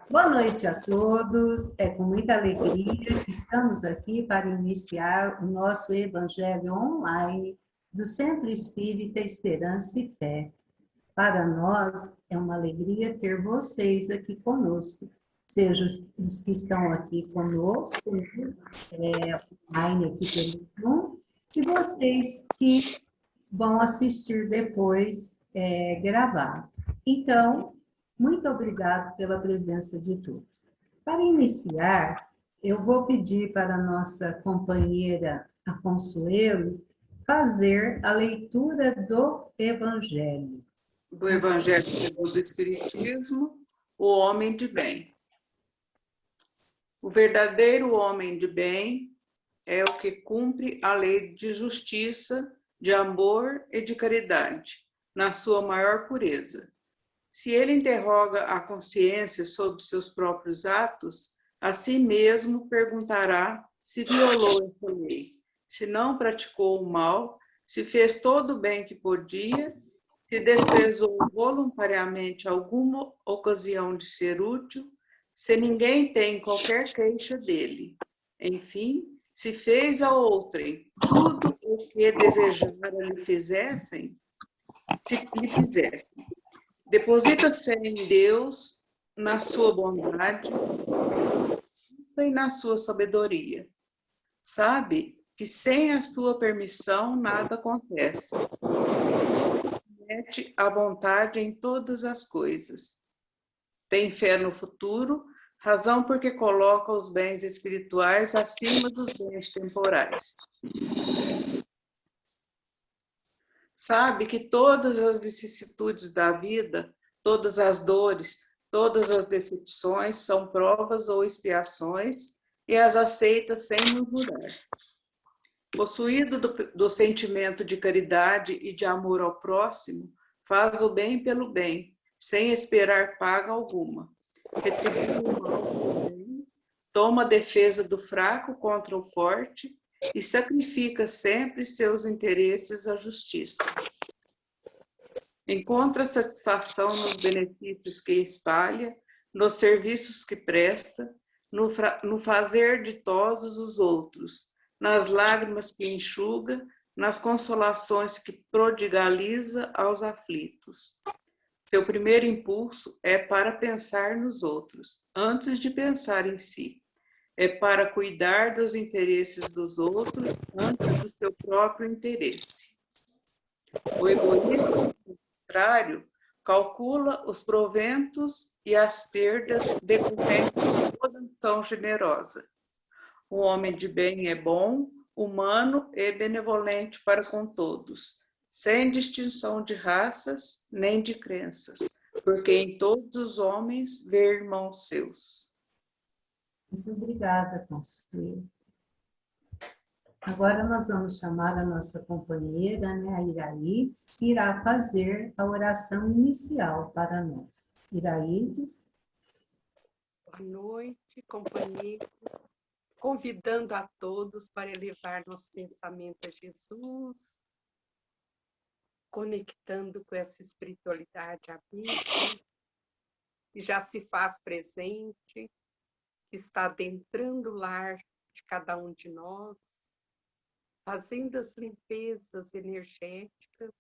Boa noite a todos. É com muita alegria que estamos aqui para iniciar o nosso Evangelho online do Centro Espírita Esperança e Fé. Para nós é uma alegria ter vocês aqui conosco, seja os que estão aqui conosco, online aqui pelo Zoom, e vocês que vão assistir depois gravado. Então, muito obrigado pela presença de todos. Para iniciar, eu vou pedir para a nossa companheira a Consuelo fazer a leitura do Evangelho. Do Evangelho segundo o Espiritismo, o homem de bem. O verdadeiro homem de bem é o que cumpre a lei de justiça, de amor e de caridade, na sua maior pureza. Se ele interroga a consciência sobre seus próprios atos, a si mesmo perguntará se violou essa lei, se não praticou o mal, se fez todo o bem que podia, se desprezou voluntariamente alguma ocasião de ser útil, se ninguém tem qualquer queixa dele. Enfim, se fez a outrem tudo o que desejara lhe fizessem, se lhe fizessem. Deposita fé em Deus, na sua bondade e na sua sabedoria. Sabe que sem a sua permissão nada acontece. Mete a vontade em todas as coisas. Tem fé no futuro, razão porque coloca os bens espirituais acima dos bens temporais. Sabe que todas as vicissitudes da vida, todas as dores, todas as decepções são provas ou expiações e as aceita sem murmurar. Possuído do sentimento de caridade e de amor ao próximo, faz o bem pelo bem, sem esperar paga alguma. Retribui o mal pelo bem, toma a defesa do fraco contra o forte e sacrifica sempre seus interesses à justiça. Encontra satisfação nos benefícios que espalha, nos serviços que presta, no fazer ditosos os outros, nas lágrimas que enxuga, nas consolações que prodigaliza aos aflitos. Seu primeiro impulso é para pensar nos outros, antes de pensar em si. É para cuidar dos interesses dos outros antes do seu próprio interesse. O egoísmo, ao contrário, calcula os proventos e as perdas decorrentes de toda ação generosa. O homem de bem é bom, humano e benevolente para com todos, sem distinção de raças nem de crenças, porque em todos os homens vê irmãos seus. Muito obrigada, Consuelo. Agora nós vamos chamar a nossa companheira, né, a Iraídes, que irá fazer a oração inicial para nós. Iraídes. Boa noite, companheiros. Convidando a todos para elevar nosso pensamento a Jesus, conectando com essa espiritualidade amiga, que já se faz presente, que está adentrando o lar de cada um de nós, fazendo as limpezas energéticas,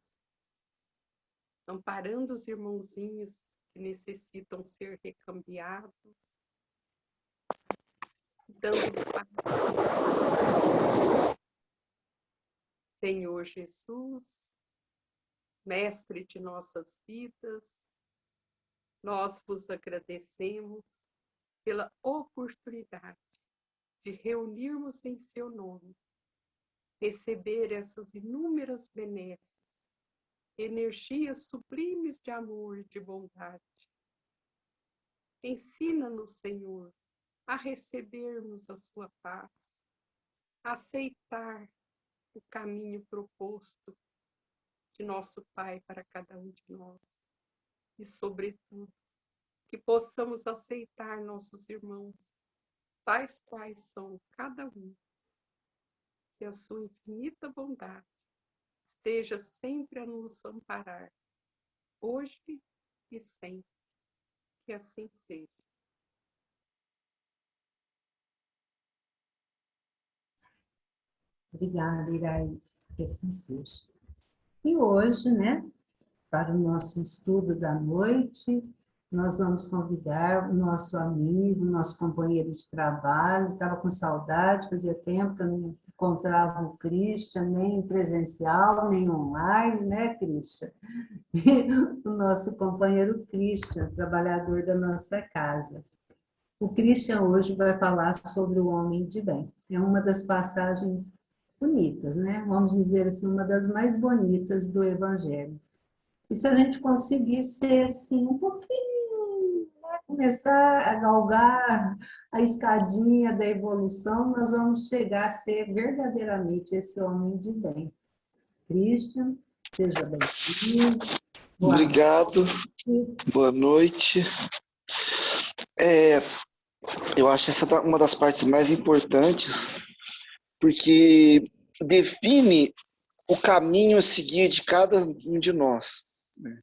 amparando os irmãozinhos que necessitam ser recambiados, dando paz. Senhor Jesus, Mestre de nossas vidas, nós vos agradecemos pela oportunidade de reunirmos em seu nome, receber essas inúmeras benesses, energias sublimes de amor e de bondade. Ensina-nos, Senhor, a recebermos a sua paz, a aceitar o caminho proposto de nosso Pai para cada um de nós e, sobretudo, que possamos aceitar nossos irmãos, tais quais são cada um, que a sua infinita bondade esteja sempre a nos amparar, hoje e sempre, que assim seja. Obrigada, Iraís, que assim seja. E hoje, né, para o nosso estudo da noite, nós vamos convidar o nosso amigo, nosso companheiro de trabalho, estava com saudade, fazia tempo que eu não encontrava o Christian, nem presencial, nem online, né, Christian? O nosso companheiro Christian, trabalhador da nossa casa. O Christian hoje vai falar sobre o homem de bem. É uma das passagens bonitas, né? Vamos dizer assim, uma das mais bonitas do Evangelho. E se a gente conseguir ser assim, um pouquinho, né? Começar a galgar a escadinha da evolução, nós vamos chegar a ser verdadeiramente esse homem de bem. Christian, seja bem-vindo. Obrigado, boa noite. Eu acho essa uma das partes mais importantes, porque define o caminho a seguir de cada um de nós, né?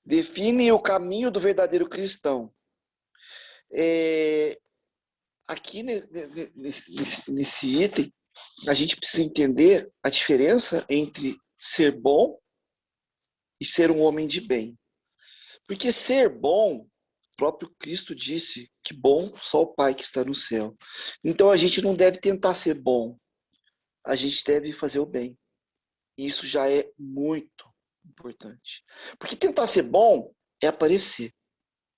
Define o caminho do verdadeiro cristão. Aqui nesse item, a gente precisa entender a diferença entre ser bom e ser um homem de bem. Porque ser bom, o próprio Cristo disse que bom só o Pai que está no céu. Então a gente não deve tentar ser bom, a gente deve fazer o bem. E isso já é muito importante. Porque tentar ser bom é aparecer.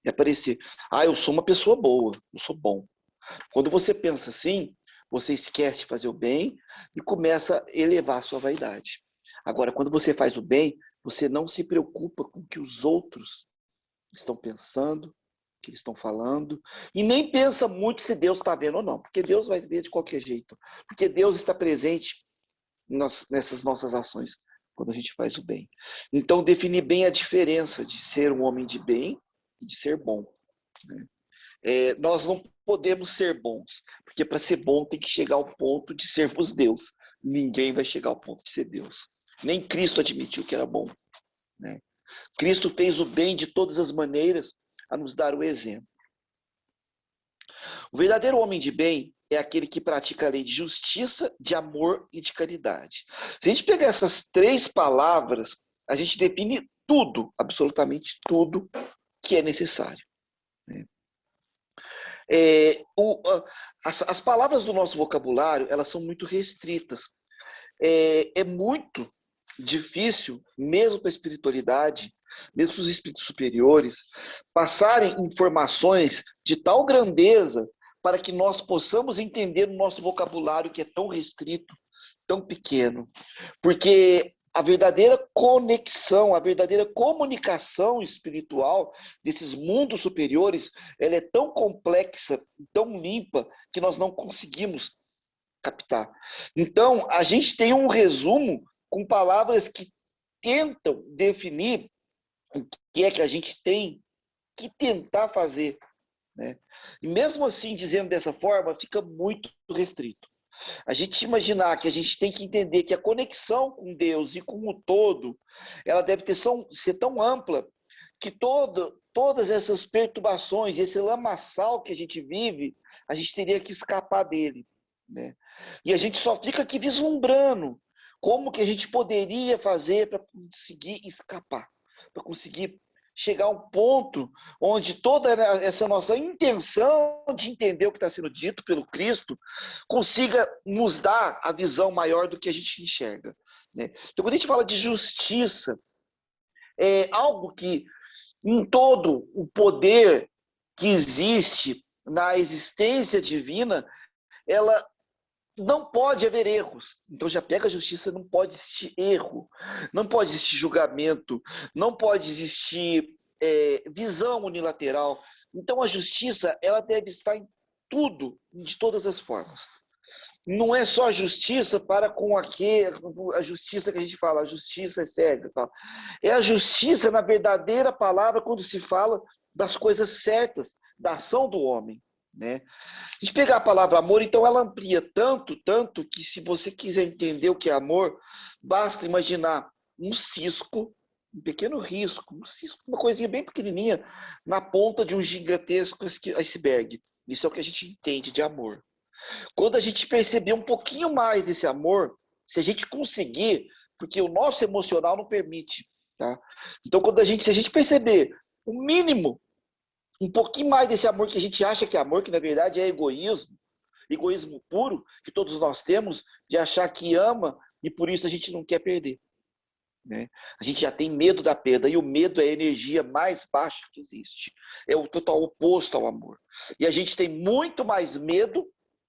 É aparecer. Ah, eu sou uma pessoa boa, eu sou bom. Quando você pensa assim, você esquece de fazer o bem e começa a elevar a sua vaidade. Agora, quando você faz o bem, você não se preocupa com o que os outros estão pensando, o que eles estão falando, e nem pensa muito se Deus está vendo ou não, porque Deus vai ver de qualquer jeito, porque Deus está presente nessas nossas ações, quando a gente faz o bem. Então, definir bem a diferença de ser um homem de bem e de ser bom, né? Nós não podemos ser bons, porque para ser bom tem que chegar ao ponto de sermos Deus. Ninguém vai chegar ao ponto de ser Deus. Nem Cristo admitiu que era bom, né? Cristo fez o bem de todas as maneiras a nos dar o exemplo. O verdadeiro homem de bem é aquele que pratica a lei de justiça, de amor e de caridade. Se a gente pegar essas três palavras, a gente define tudo, absolutamente tudo que é necessário, né? As palavras do nosso vocabulário, elas são muito restritas. É muito difícil, mesmo para a espiritualidade, mesmo para os espíritos superiores, passarem informações de tal grandeza para que nós possamos entender o nosso vocabulário que é tão restrito, tão pequeno. Porque a verdadeira conexão, a verdadeira comunicação espiritual desses mundos superiores, ela é tão complexa, tão limpa, que nós não conseguimos captar. Então, a gente tem um resumo com palavras que tentam definir o que é que a gente tem que tentar fazer, né? E mesmo assim, dizendo dessa forma, fica muito restrito. A gente imaginar que a gente tem que entender que a conexão com Deus e com o todo, ela deve ser tão ampla que todas essas perturbações, esse lamaçal que a gente vive, a gente teria que escapar dele, né? E a gente só fica aqui vislumbrando como que a gente poderia fazer para conseguir escapar, para conseguir chegar a um ponto onde toda essa nossa intenção de entender o que está sendo dito pelo Cristo consiga nos dar a visão maior do que a gente enxerga, né? Então, quando a gente fala de justiça, é algo que em todo o poder que existe na existência divina, ela não pode haver erros. Então já pega a justiça, não pode existir erro, não pode existir julgamento, não pode existir visão unilateral. Então a justiça, ela deve estar em tudo, de todas as formas. Não é só a justiça para com a justiça que a gente fala, a justiça é cega, tá? É a justiça na verdadeira palavra quando se fala das coisas certas, da ação do homem, né? A gente pegar a palavra amor, então ela amplia tanto que se você quiser entender o que é amor, basta imaginar um cisco, um pequeno risco, um cisco, uma coisinha bem pequenininha, na ponta de um gigantesco iceberg. Isso é o que a gente entende de amor. Quando a gente perceber um pouquinho mais desse amor, Se a gente conseguir, porque o nosso emocional não permite, tá? Então, se a gente perceber o mínimo, um pouquinho mais desse amor que a gente acha que é amor, que na verdade é egoísmo puro, que todos nós temos, de achar que ama e por isso a gente não quer perder, né? A gente já tem medo da perda, e o medo é a energia mais baixa que existe. É o total oposto ao amor. E a gente tem muito mais medo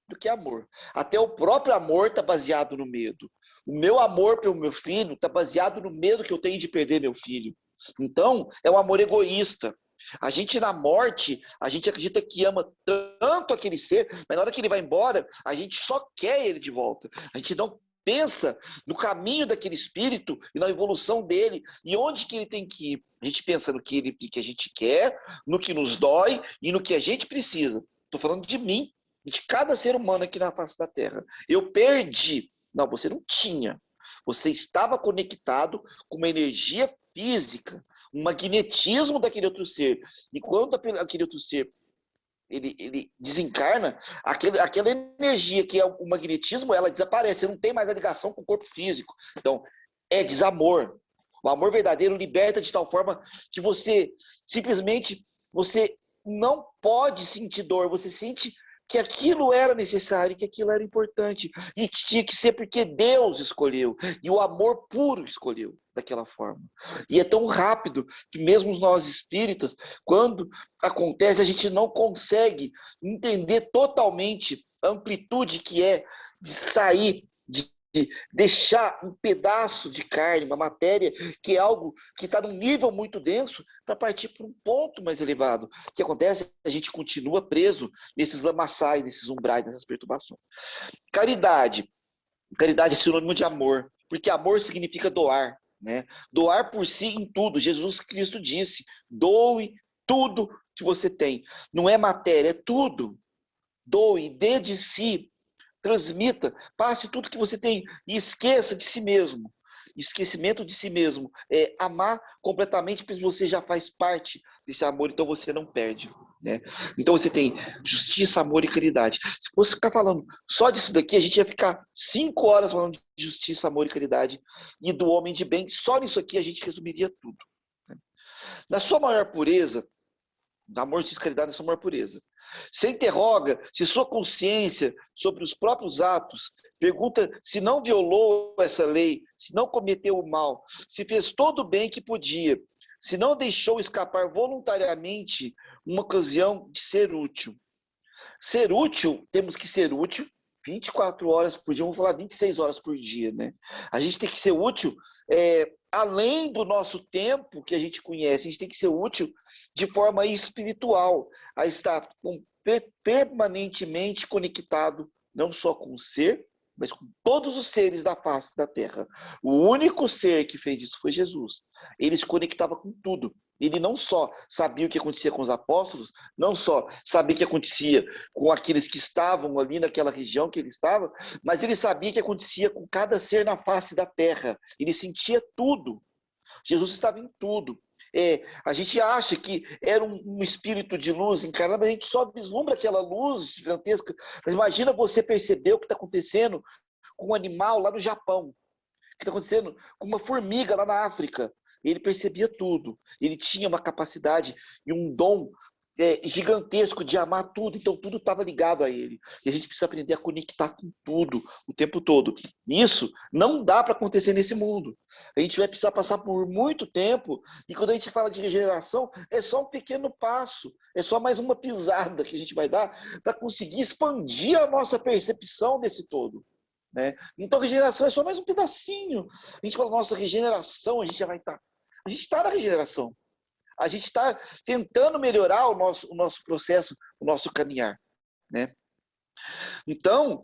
do que amor. Até o próprio amor está baseado no medo. O meu amor pelo meu filho está baseado no medo que eu tenho de perder meu filho. Então, é um amor egoísta. A gente, na morte, a gente acredita que ama tanto aquele ser, mas na hora que ele vai embora, a gente só quer ele de volta. A gente não pensa no caminho daquele espírito e na evolução dele e onde que ele tem que ir. A gente pensa no que a gente quer, no que nos dói e no que a gente precisa. Estou falando de mim, de cada ser humano aqui na face da Terra. Eu perdi. Não, você não tinha. Você estava conectado com uma energia física, um magnetismo daquele outro ser. E quando aquele outro ser ele desencarna, aquela energia que é o magnetismo, ela desaparece, você não tem mais a ligação com o corpo físico. Então, é desamor. O amor verdadeiro liberta de tal forma que você simplesmente você não pode sentir dor, você sente que aquilo era necessário, que aquilo era importante. E tinha que ser porque Deus escolheu. E o amor puro escolheu daquela forma. E é tão rápido que mesmo nós espíritas, quando acontece, a gente não consegue entender totalmente a amplitude que é de sair, de deixar um pedaço de carne, uma matéria, que é algo que está num nível muito denso, para partir para um ponto mais elevado. O que acontece? A gente continua preso nesses lamaçais, nesses umbrais, nessas perturbações. Caridade. Caridade é sinônimo de amor, porque amor significa doar, né? Doar por si em tudo. Jesus Cristo disse, doe tudo que você tem. Não é matéria, é tudo. Doe, dê de si. Transmita, passe tudo que você tem e esqueça de si mesmo. Esquecimento de si mesmo é amar completamente, porque você já faz parte desse amor, então você não perde, né? Então você tem justiça, amor e caridade. Se você ficar falando só disso daqui, a gente ia ficar 5 horas falando de justiça, amor e caridade e do homem de bem. Só nisso aqui a gente resumiria tudo, né? Na sua maior pureza, amor, justiça e caridade, na sua maior pureza. Você interroga se sua consciência sobre os próprios atos, pergunta se não violou essa lei, se não cometeu o mal, se fez todo o bem que podia, se não deixou escapar voluntariamente uma ocasião de ser útil. Ser útil, temos que ser útil 24 horas por dia, vamos falar 26 horas por dia, né? A gente tem que ser útil além do nosso tempo que a gente conhece, a gente tem que ser útil de forma espiritual, a estar permanentemente conectado, não só com o ser, mas com todos os seres da face da Terra. O único ser que fez isso foi Jesus. Ele se conectava com tudo. Ele não só sabia o que acontecia com os apóstolos, não só sabia o que acontecia com aqueles que estavam ali naquela região que ele estava, mas ele sabia o que acontecia com cada ser na face da terra. Ele sentia tudo. Jesus estava em tudo. A gente acha que era um espírito de luz encarnado, mas a gente só vislumbra aquela luz gigantesca. Mas imagina você perceber o que está acontecendo com um animal lá no Japão, o que está acontecendo com uma formiga lá na África. Ele percebia tudo. Ele tinha uma capacidade e um dom gigantesco de amar tudo. Então, tudo estava ligado a ele. E a gente precisa aprender a conectar com tudo o tempo todo. Isso não dá para acontecer nesse mundo. A gente vai precisar passar por muito tempo. E quando a gente fala de regeneração, é só um pequeno passo. É só mais uma pisada que a gente vai dar para conseguir expandir a nossa percepção desse todo, né? Então, regeneração é só mais um pedacinho. A gente fala, nossa, regeneração, a gente já vai estar. A gente está na regeneração. A gente está tentando melhorar o nosso processo, o nosso caminhar, né? Então,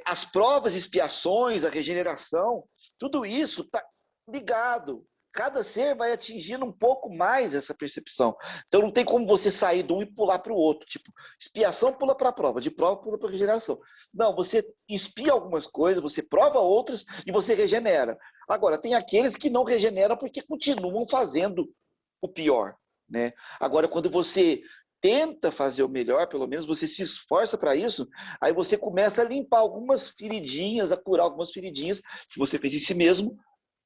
as provas, expiações, a regeneração, tudo isso está ligado. Cada ser vai atingindo um pouco mais essa percepção. Então, não tem como você sair de um e pular para o outro. Tipo, expiação pula para a prova, de prova pula para a regeneração. Não, você expia algumas coisas, você prova outras e você regenera. Agora, tem aqueles que não regeneram porque continuam fazendo o pior, né? Agora, quando você tenta fazer o melhor, pelo menos você se esforça para isso, aí você começa a limpar algumas feridinhas, a curar algumas feridinhas que você fez em si mesmo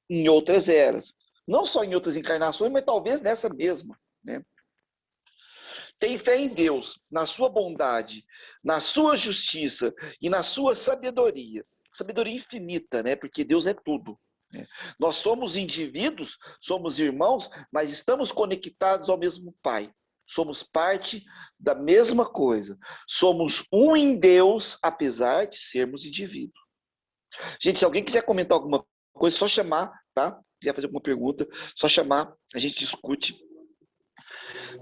em outras eras. Não só em outras encarnações, mas talvez nessa mesma, né? Tem fé em Deus, na sua bondade, na sua justiça e na sua sabedoria. Sabedoria infinita, né? Porque Deus é tudo, né? Nós somos indivíduos, somos irmãos, mas estamos conectados ao mesmo Pai. Somos parte da mesma coisa. Somos um em Deus, apesar de sermos indivíduos. Gente, se alguém quiser comentar alguma coisa, é só chamar, tá? Quiser fazer alguma pergunta, só chamar, a gente discute.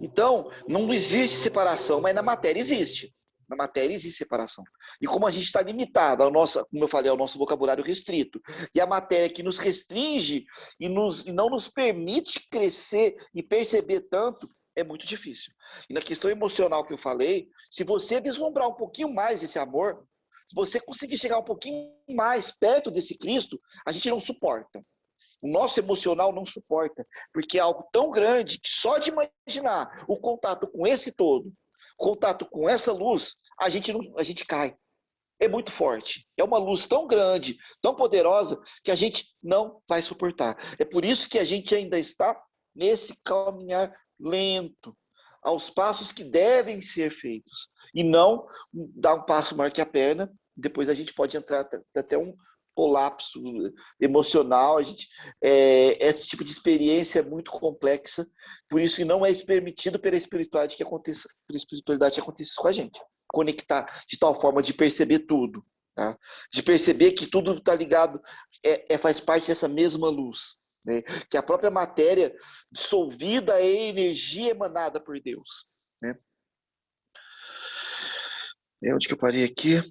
Então, não existe separação, mas na matéria existe. Na matéria existe separação. E como a gente está limitado, ao nosso, como eu falei, ao nosso vocabulário restrito, e a matéria que nos restringe e não nos permite crescer e perceber tanto, é muito difícil. E na questão emocional que eu falei, se você vislumbrar um pouquinho mais esse amor, se você conseguir chegar um pouquinho mais perto desse Cristo, a gente não suporta. O nosso emocional não suporta, porque é algo tão grande que só de imaginar o contato com esse todo, contato com essa luz, a gente cai. É muito forte. É uma luz tão grande, tão poderosa, que a gente não vai suportar. É por isso que a gente ainda está nesse caminhar lento, aos passos que devem ser feitos. E não dar um passo maior que a perna, depois a gente pode entrar até um colapso emocional. Esse tipo de experiência é muito complexa, por isso que não é permitido pela espiritualidade que aconteça isso com a gente. Conectar de tal forma de perceber tudo, tá? De perceber que tudo está ligado, faz parte dessa mesma luz, né? Que a própria matéria dissolvida é energia emanada por Deus, né? Onde que eu parei aqui?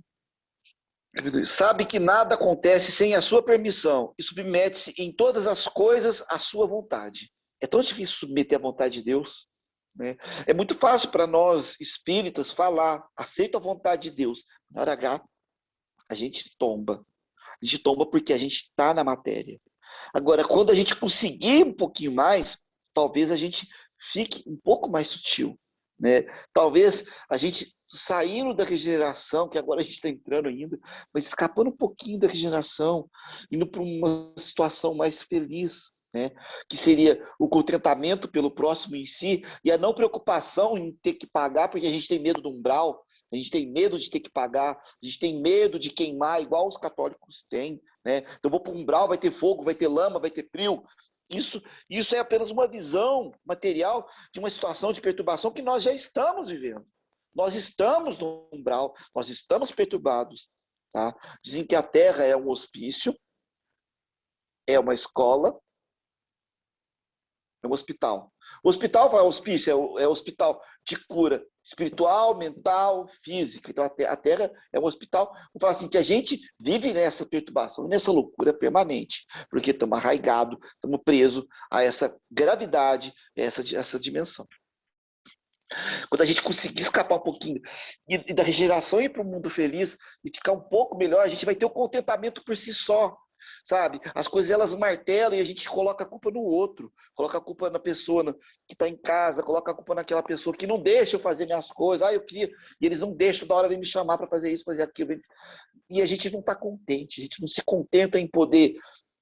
Sabe que nada acontece sem a sua permissão e submete-se em todas as coisas à sua vontade. É tão difícil submeter à vontade de Deus, né? É muito fácil para nós espíritas falar, aceita a vontade de Deus. Na hora H, a gente tomba. A gente tomba porque a gente está na matéria. Agora, quando a gente conseguir um pouquinho mais, talvez a gente fique um pouco mais sutil, né? Talvez a gente saindo da regeneração, que agora a gente está entrando ainda, mas escapando um pouquinho da regeneração, indo para uma situação mais feliz, né? Que seria o contentamento pelo próximo em si e a não preocupação em ter que pagar, porque a gente tem medo do umbral, a gente tem medo de ter que pagar, a gente tem medo de queimar, igual os católicos têm, né? Então, vou para o umbral, vai ter fogo, vai ter lama, vai ter frio. Isso é apenas uma visão material de uma situação de perturbação que nós já estamos vivendo. Nós estamos no umbral, nós estamos perturbados, tá? Dizem que a Terra é um hospício, é uma escola, é um hospital. O hospital é hospício, é hospital de cura espiritual, mental, física. Então a Terra é um hospital. Vamos falar assim, que a gente vive nessa perturbação, nessa loucura permanente, porque estamos arraigados, estamos presos a essa gravidade, essa dimensão. Quando a gente conseguir escapar um pouquinho e da regeneração e ir para o mundo feliz e ficar um pouco melhor, a gente vai ter o contentamento por si só, sabe? As coisas elas martelam e a gente coloca a culpa no outro, coloca a culpa na pessoa que está em casa, coloca a culpa naquela pessoa que não deixa eu fazer minhas coisas. Eu queria, e eles não deixam, da hora vem me chamar para fazer isso, fazer aquilo. E a gente não está contente, a gente não se contenta em poder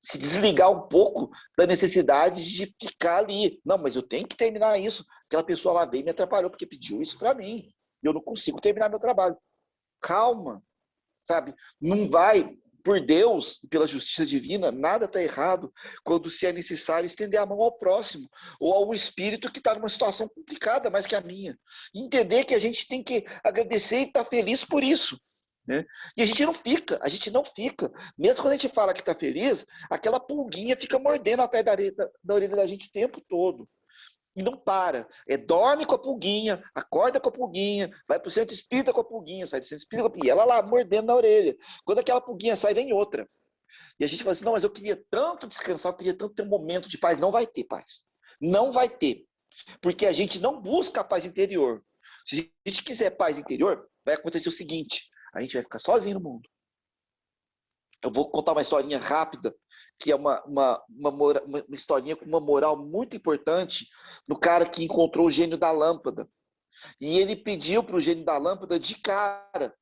se desligar um pouco da necessidade de ficar ali. Não, mas eu tenho que terminar isso. Aquela pessoa lá veio e me atrapalhou porque pediu isso para mim. Eu não consigo terminar meu trabalho. Calma, sabe? Não vai, por Deus e pela justiça divina, nada está errado quando se é necessário estender a mão ao próximo ou ao espírito que está numa situação complicada mais que a minha. Entender que a gente tem que agradecer e estar feliz por isso, né? E a gente não fica. Mesmo quando a gente fala que está feliz, aquela pulguinha fica mordendo atrás da orelha da gente o tempo todo. E não para. Dorme com a pulguinha, acorda com a pulguinha, vai para o centro espírita com a pulguinha, sai do centro espírita com a pulguinha. E ela lá, mordendo na orelha. Quando aquela pulguinha sai, vem outra. E a gente fala assim, não, mas eu queria tanto descansar, eu queria tanto ter um momento de paz. Não vai ter paz. Não vai ter. Porque a gente não busca a paz interior. Se a gente quiser paz interior, vai acontecer o seguinte, a gente vai ficar sozinho no mundo. Eu vou contar uma historinha rápida, que é uma historinha com uma moral muito importante no cara que encontrou o gênio da lâmpada. E ele pediu para o gênio da lâmpada de cara.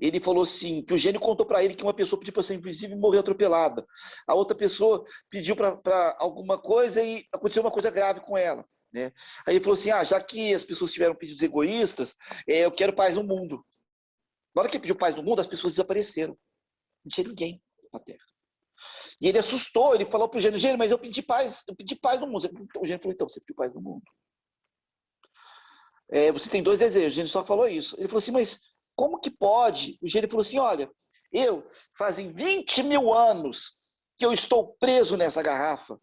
Ele falou assim, que o gênio contou para ele que uma pessoa pediu para ser invisível e morreu atropelada. A outra pessoa pediu para alguma coisa e aconteceu uma coisa grave com ela. Né? Aí ele falou assim, já que as pessoas tiveram pedidos egoístas, eu quero paz no mundo. Na hora que ele pediu paz no mundo, as pessoas desapareceram. Não tinha ninguém na Terra. E ele assustou, ele falou para o gênio, mas eu pedi paz no mundo. O gênio falou, então, você pediu paz no mundo. Você tem 2 desejos, o gênio só falou isso. Ele falou assim, mas como que pode? O gênio falou assim, olha, fazem 20 mil anos que eu estou preso nessa garrafa,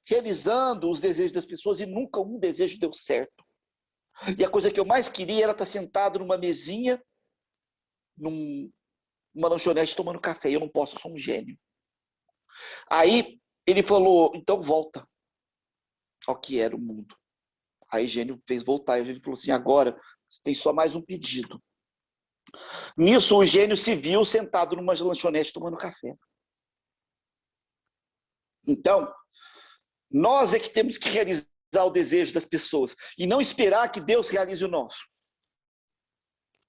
realizando os desejos das pessoas e nunca um desejo deu certo. E a coisa que eu mais queria era estar sentado numa mesinha, numa lanchonete tomando café. Eu não posso, eu sou um gênio. Aí ele falou, então volta ao que era o mundo. Aí o gênio fez voltar. E o gênio falou assim, agora você tem só mais um pedido. Nisso, o gênio se viu sentado numa lanchonete tomando café. Então, nós é que temos que realizar o desejo das pessoas e não esperar que Deus realize o nosso.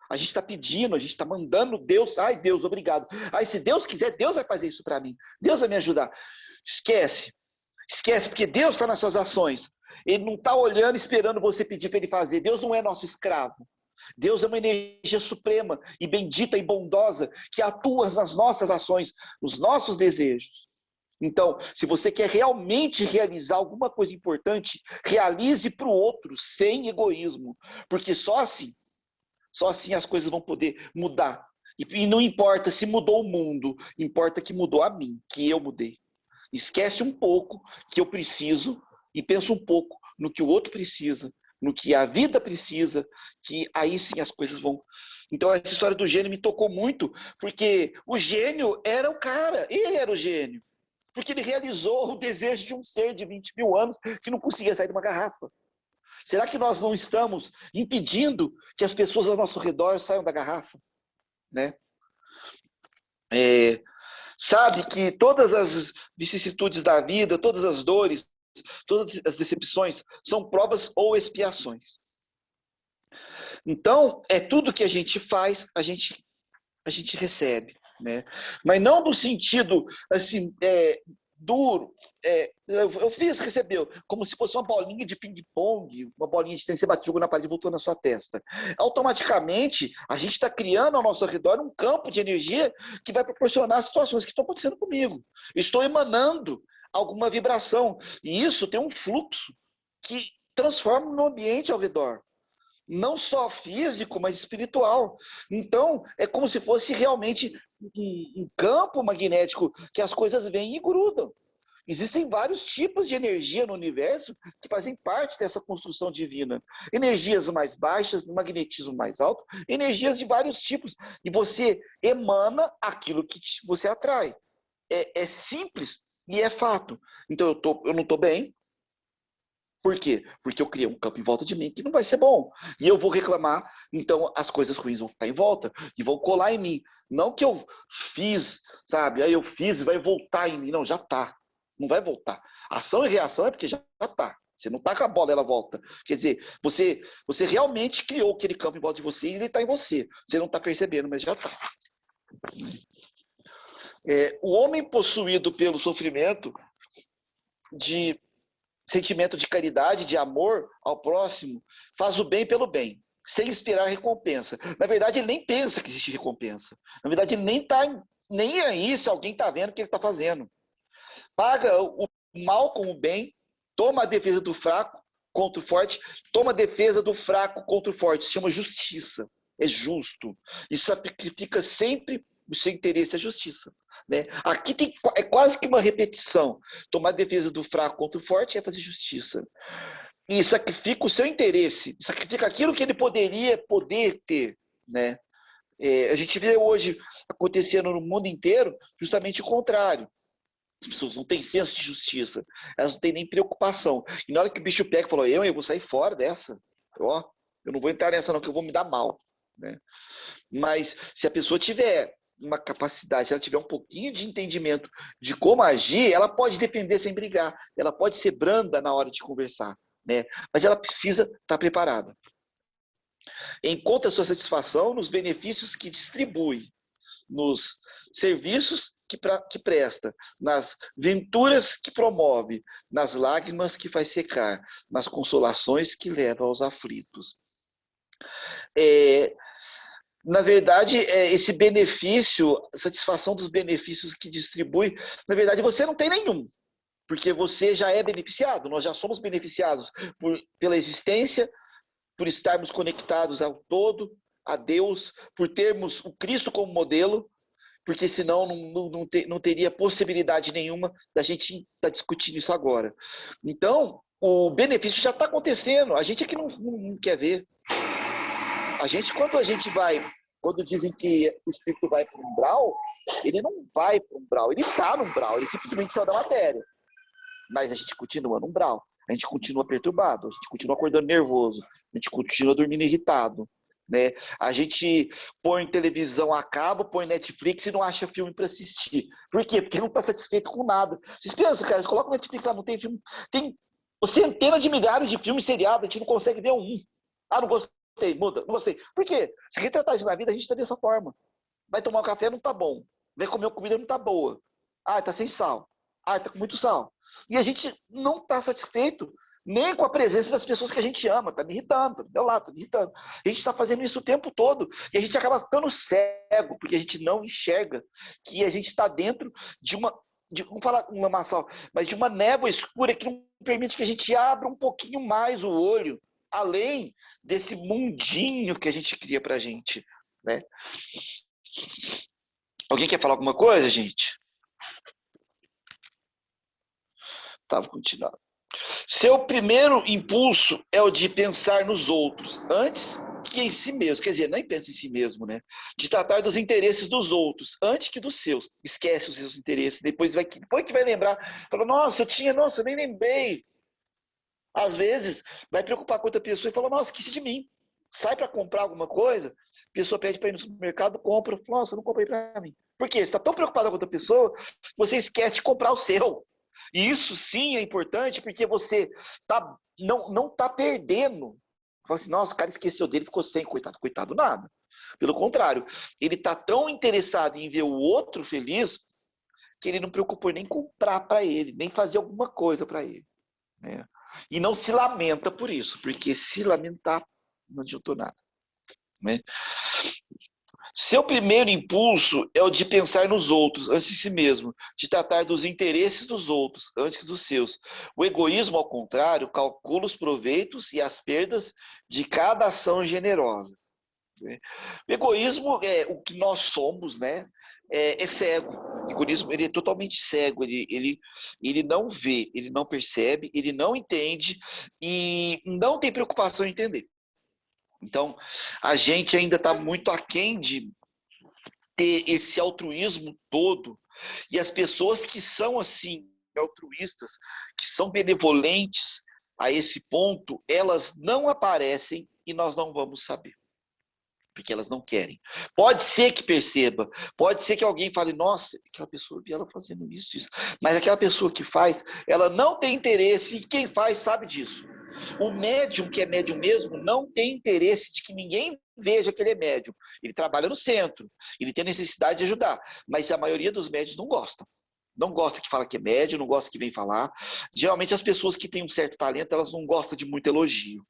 A gente está pedindo, a gente está mandando Deus. Ai, Deus, obrigado. Ai, se Deus quiser, Deus vai fazer isso para mim. Deus vai me ajudar. Esquece. Esquece, porque Deus está nas suas ações. Ele não está olhando, esperando você pedir para ele fazer. Deus não é nosso escravo. Deus é uma energia suprema e bendita e bondosa que atua nas nossas ações, nos nossos desejos. Então, se você quer realmente realizar alguma coisa importante, realize para o outro, sem egoísmo. Porque só assim as coisas vão poder mudar. E não importa se mudou o mundo, importa que mudou a mim, que eu mudei. Esquece um pouco que eu preciso e pensa um pouco no que o outro precisa, no que a vida precisa, que aí sim as coisas vão. Então essa história do gênio me tocou muito, porque o gênio era o cara, ele era o gênio. Porque ele realizou o desejo de um ser de 20 mil anos que não conseguia sair de uma garrafa. Será que nós não estamos impedindo que as pessoas ao nosso redor saiam da garrafa? Né? Sabe que todas as vicissitudes da vida, todas as dores, todas as decepções são provas ou expiações. Então, tudo que a gente faz, a gente recebe. Né? Mas não no sentido assim, duro. Eu recebeu, como se fosse uma bolinha de ping-pong, uma bolinha de tênis, você bateu na parede e voltou na sua testa. Automaticamente, a gente está criando ao nosso redor um campo de energia que vai proporcionar situações que estão acontecendo comigo. Estou emanando alguma vibração. E isso tem um fluxo que transforma o meu ambiente ao redor. Não só físico, mas espiritual. Então, é como se fosse realmente um campo magnético que as coisas vêm e grudam. Existem vários tipos de energia no universo que fazem parte dessa construção divina. Energias mais baixas, magnetismo mais alto, energias de vários tipos. E você emana aquilo que você atrai. É simples e é fato. Então, eu não estou bem. Por quê? Porque eu criei um campo em volta de mim que não vai ser bom. E eu vou reclamar, então as coisas ruins vão ficar em volta e vão colar em mim. Não que eu fiz, sabe? Aí eu fiz e vai voltar em mim. Não, já tá. Não vai voltar. Ação e reação é porque já tá. Você não tá com a bola, ela volta. Quer dizer, você realmente criou aquele campo em volta de você e ele tá em você. Você não tá percebendo, mas já tá. O homem possuído pelo sofrimento de sentimento de caridade, de amor ao próximo, faz o bem pelo bem, sem esperar recompensa. Na verdade, ele nem pensa que existe recompensa. Na verdade, ele nem está nem aí se alguém está vendo o que ele está fazendo. Paga o mal com o bem, toma a defesa do fraco contra o forte, toma a defesa do fraco contra o forte. Se chama justiça. É justo. Isso sacrifica sempre o seu interesse, a justiça. Né? Aqui é quase que uma repetição. Tomar a defesa do fraco contra o forte é fazer justiça. E sacrifica o seu interesse, sacrifica aquilo que ele poder ter. Né? A gente vê hoje acontecendo no mundo inteiro justamente o contrário. As pessoas não têm senso de justiça, elas não têm nem preocupação. E na hora que o bicho pega, falou, eu vou sair fora dessa. Eu não vou entrar nessa não, que eu vou me dar mal. Né? Mas se a pessoa tiver uma capacidade, se ela tiver um pouquinho de entendimento de como agir, ela pode defender sem brigar, ela pode ser branda na hora de conversar, né? Mas ela precisa estar preparada. Encontra sua satisfação nos benefícios que distribui, nos serviços que presta, nas venturas que promove, nas lágrimas que faz secar, nas consolações que leva aos aflitos. Na verdade, esse benefício, a satisfação dos benefícios que distribui, na verdade, você não tem nenhum, porque você já é beneficiado, nós já somos beneficiados pela existência, por estarmos conectados ao todo, a Deus, por termos o Cristo como modelo, porque senão não teria possibilidade nenhuma da gente estar discutindo isso agora. Então, o benefício já está acontecendo, a gente é que não quer ver. A gente, quando dizem que o espírito vai para o umbral, ele não vai para o umbral, ele está no umbral, ele simplesmente saiu da matéria. Mas a gente continua no umbral, a gente continua perturbado, a gente continua acordando nervoso, a gente continua dormindo irritado, né? A gente põe televisão a cabo, põe Netflix e não acha filme para assistir. Por quê? Porque não está satisfeito com nada. Vocês pensam, cara, eles colocam o Netflix lá, não tem filme, tem centenas de milhares de filmes seriados, a gente não consegue ver um. Ah, não gostei, muda, não gostei. Por quê? Se retratar isso na vida, a gente está dessa forma. Vai tomar um café, não tá bom. Vai comer uma comida, não tá boa. Ah, tá sem sal. Ah, tá com muito sal. E a gente não está satisfeito nem com a presença das pessoas que a gente ama. Tá me irritando, tá do meu lado, tá me irritando. A gente está fazendo isso o tempo todo. E a gente acaba ficando cego, porque a gente não enxerga que a gente está dentro de uma, vamos falar um lamaçal, mas de uma névoa escura que não permite que a gente abra um pouquinho mais o olho, além desse mundinho que a gente cria pra gente, né? Alguém quer falar alguma coisa, gente? Tá, vou continuar. Seu primeiro impulso é o de pensar nos outros, antes que em si mesmo. Quer dizer, nem pensa em si mesmo, né? De tratar dos interesses dos outros, antes que dos seus. Esquece os seus interesses, depois que vai lembrar. Fala, nossa, eu nem lembrei. Às vezes, vai preocupar com outra pessoa e fala, nossa, esqueci de mim. Sai para comprar alguma coisa, a pessoa pede para ir no supermercado, compra. Fala, nossa, eu não comprei para mim. Por quê? Você está tão preocupado com outra pessoa, você esquece de comprar o seu. E isso sim é importante, porque você não está perdendo. Fala assim, nossa, o cara esqueceu dele, ficou sem, coitado. Coitado nada. Pelo contrário, ele está tão interessado em ver o outro feliz, que ele não preocupou nem comprar para ele, nem fazer alguma coisa para ele, né? E não se lamenta por isso, porque se lamentar não adiantou nada, né? Seu primeiro impulso é o de pensar nos outros antes de si mesmo, de tratar dos interesses dos outros antes que dos seus. O egoísmo, ao contrário, calcula os proveitos e as perdas de cada ação generosa. O egoísmo é o que nós somos, né? É cego. O egoísmo, ele é totalmente cego. Ele não vê, ele não percebe, ele não entende e não tem preocupação em entender. Então, a gente ainda está muito aquém de ter esse altruísmo todo. E as pessoas que são assim, altruístas, que são benevolentes a esse ponto, elas não aparecem e nós não vamos saber. Porque elas não querem. Pode ser que perceba, pode ser que alguém fale, nossa, aquela pessoa vi ela fazendo isso. Mas aquela pessoa que faz, ela não tem interesse e quem faz sabe disso. O médium, que é médium mesmo, não tem interesse de que ninguém veja que ele é médium. Ele trabalha no centro, ele tem necessidade de ajudar, mas a maioria dos médios não gostam. Não gosta que fala que é médium, não gosta que vem falar. Geralmente as pessoas que têm um certo talento, elas não gostam de muito elogio.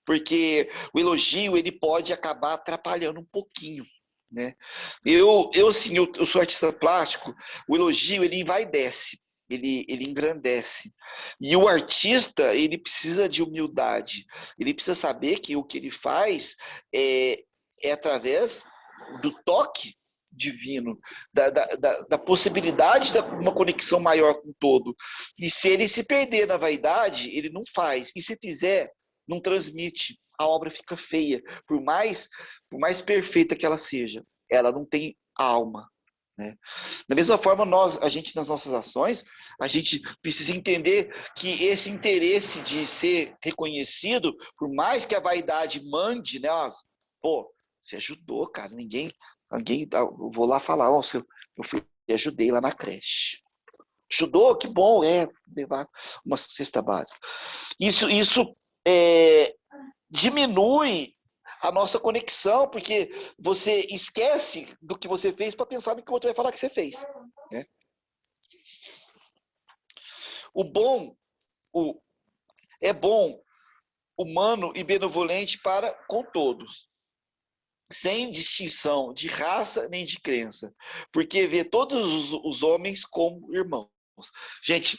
Porque o elogio, ele pode acabar atrapalhando um pouquinho, né? Eu sou artista plástico, o elogio, ele envaidece, ele engrandece. E o artista, ele precisa de humildade, ele precisa saber que o que ele faz é através do toque divino, da possibilidade de uma conexão maior com o todo. E se ele se perder na vaidade, ele não faz. E se fizer, não transmite, a obra fica feia, por mais perfeita que ela seja, ela não tem alma, né? Da mesma forma, a gente nas nossas ações, a gente precisa entender que esse interesse de ser reconhecido, por mais que a vaidade mande, né? Pô, você ajudou, cara, eu vou lá falar, eu fui e ajudei lá na creche. Ajudou, que bom, levar uma cesta básica. Isso diminui a nossa conexão, porque você esquece do que você fez para pensar no que o outro vai falar que você fez, né? É bom, humano e benevolente para com todos, sem distinção de raça nem de crença, porque vê todos os homens como irmãos. Gente,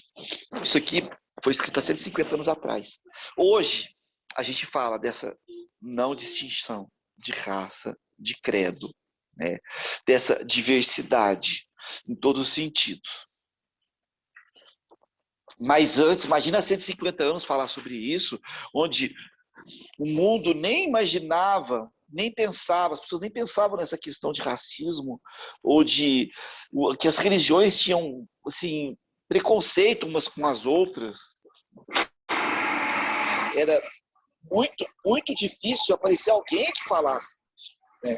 isso aqui foi escrito há 150 anos atrás. Hoje, a gente fala dessa não distinção de raça, de credo, né? Dessa diversidade em todos os sentidos. Mas antes, imagina 150 anos falar sobre isso, onde o mundo nem imaginava, nem pensava, as pessoas nem pensavam nessa questão de racismo, ou de que as religiões tinham assim, preconceito umas com as outras. Era muito difícil aparecer alguém que falasse, né,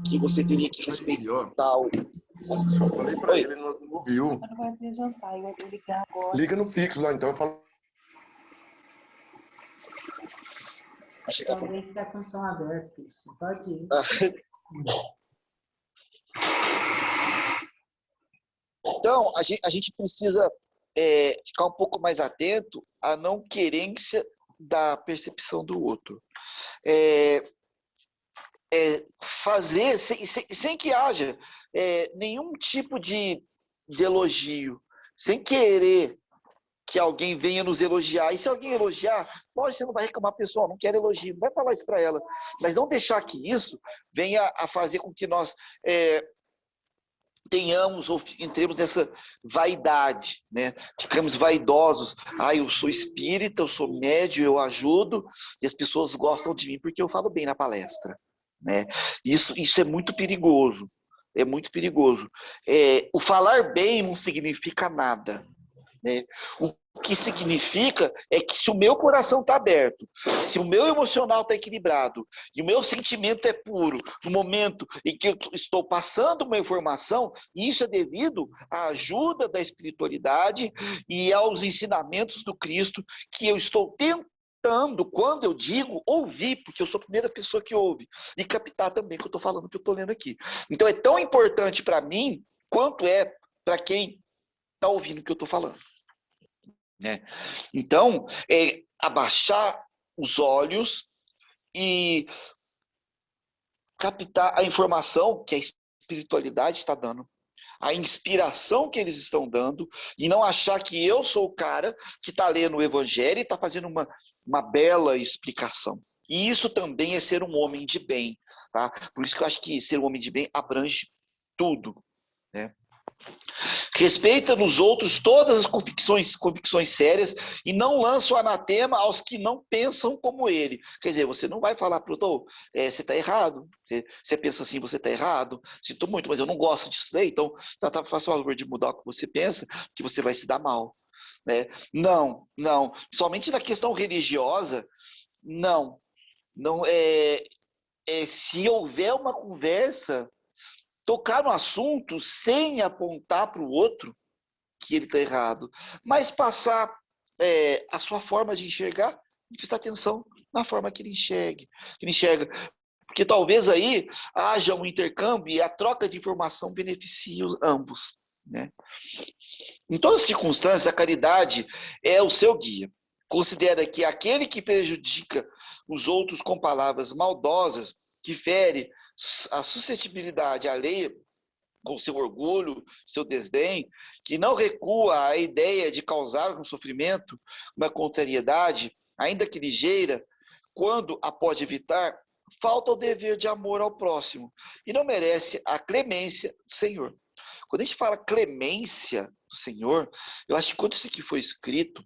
que você teria que respeitar o... Eu falei para ele, não ouviu. Liga no fixo lá, então eu falo. Talvez está com som aberto, Cristian. Pode ir. Então, a gente precisa ficar um pouco mais atento à não querência da percepção do outro. Fazer sem que haja nenhum tipo de elogio, sem querer que alguém venha nos elogiar. E se alguém elogiar, pode, você não vai reclamar, pessoal, não quero elogio, não vai falar isso para ela. Mas não deixar que isso venha a fazer com que nós tenhamos ou entremos nessa vaidade, né? Ficamos vaidosos. Eu sou espírita, eu sou médium, eu ajudo, e as pessoas gostam de mim porque eu falo bem na palestra, né? Isso é muito perigoso. É muito perigoso. O falar bem não significa nada, né? O que significa é que se o meu coração está aberto, se o meu emocional está equilibrado e o meu sentimento é puro no momento em que eu estou passando uma informação, isso é devido à ajuda da espiritualidade e aos ensinamentos do Cristo que eu estou tentando, quando eu digo, ouvir, porque eu sou a primeira pessoa que ouve, e captar também o que eu estou falando, que eu estou lendo aqui. Então é tão importante para mim quanto é para quem está ouvindo o que eu estou falando, né? Então, abaixar os olhos e captar a informação que a espiritualidade está dando, a inspiração que eles estão dando, e não achar que eu sou o cara que está lendo o Evangelho e está fazendo uma bela explicação. E isso também é ser um homem de bem, tá? Por isso que eu acho que ser um homem de bem abrange tudo, né? Respeita nos outros todas as convicções sérias e não lança o anatema aos que não pensam como ele. Quer dizer, você não vai falar para o outro, você está errado, você pensa assim, você está errado, sinto muito, mas eu não gosto disso daí, então faça o favor de mudar o que você pensa, que você vai se dar mal, né? Não. Somente na questão religiosa, não. Se houver uma conversa, tocar no assunto sem apontar para o outro que ele está errado, mas passar a sua forma de enxergar e prestar atenção na forma que ele enxerga. Porque talvez aí haja um intercâmbio e a troca de informação beneficie ambos, né? Em todas as circunstâncias, a caridade é o seu guia. Considera que aquele que prejudica os outros com palavras maldosas, que fere a suscetibilidade alheia, com seu orgulho, seu desdém, que não recua à ideia de causar um sofrimento, uma contrariedade, ainda que ligeira, quando a pode evitar, falta o dever de amor ao próximo e não merece a clemência do Senhor. Quando a gente fala clemência do Senhor, eu acho que quando isso aqui foi escrito,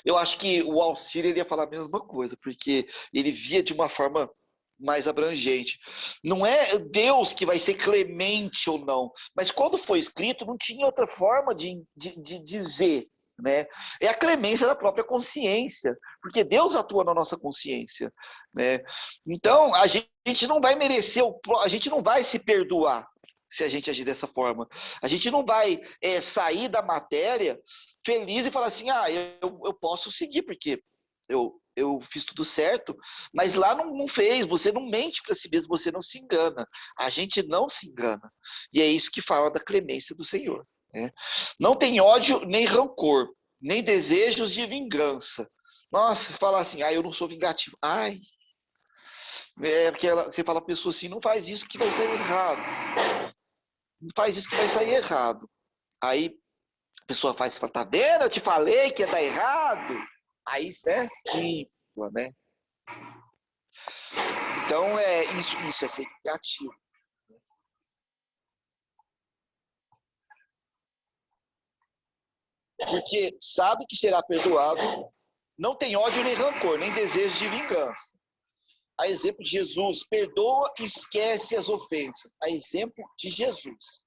eu acho que o Alcir ia falar a mesma coisa, porque ele via de uma forma mais abrangente. Não é Deus que vai ser clemente ou não, mas quando foi escrito não tinha outra forma de dizer, né? É a clemência da própria consciência, porque Deus atua na nossa consciência, né? Então a gente não vai merecer, a gente não vai se perdoar se a gente agir dessa forma. A gente não vai sair da matéria feliz e falar assim, eu posso seguir, porque eu eu fiz tudo certo, mas lá não fez, você não mente para si mesmo, você não se engana. A gente não se engana. E é isso que fala da clemência do Senhor. Né? Não tem ódio nem rancor, nem desejos de vingança. Nossa, você fala assim, eu não sou vingativo. Ai, porque você fala a pessoa assim, não faz isso que vai sair errado. Não faz isso que vai sair errado. Aí a pessoa faz e fala, tá vendo? Eu te falei que ia dar errado. Aí, né? Infla, né? Então, isso é ser vingativo. Porque sabe que será perdoado, não tem ódio nem rancor, nem desejo de vingança. A exemplo de Jesus, perdoa e esquece as ofensas. A exemplo de Jesus.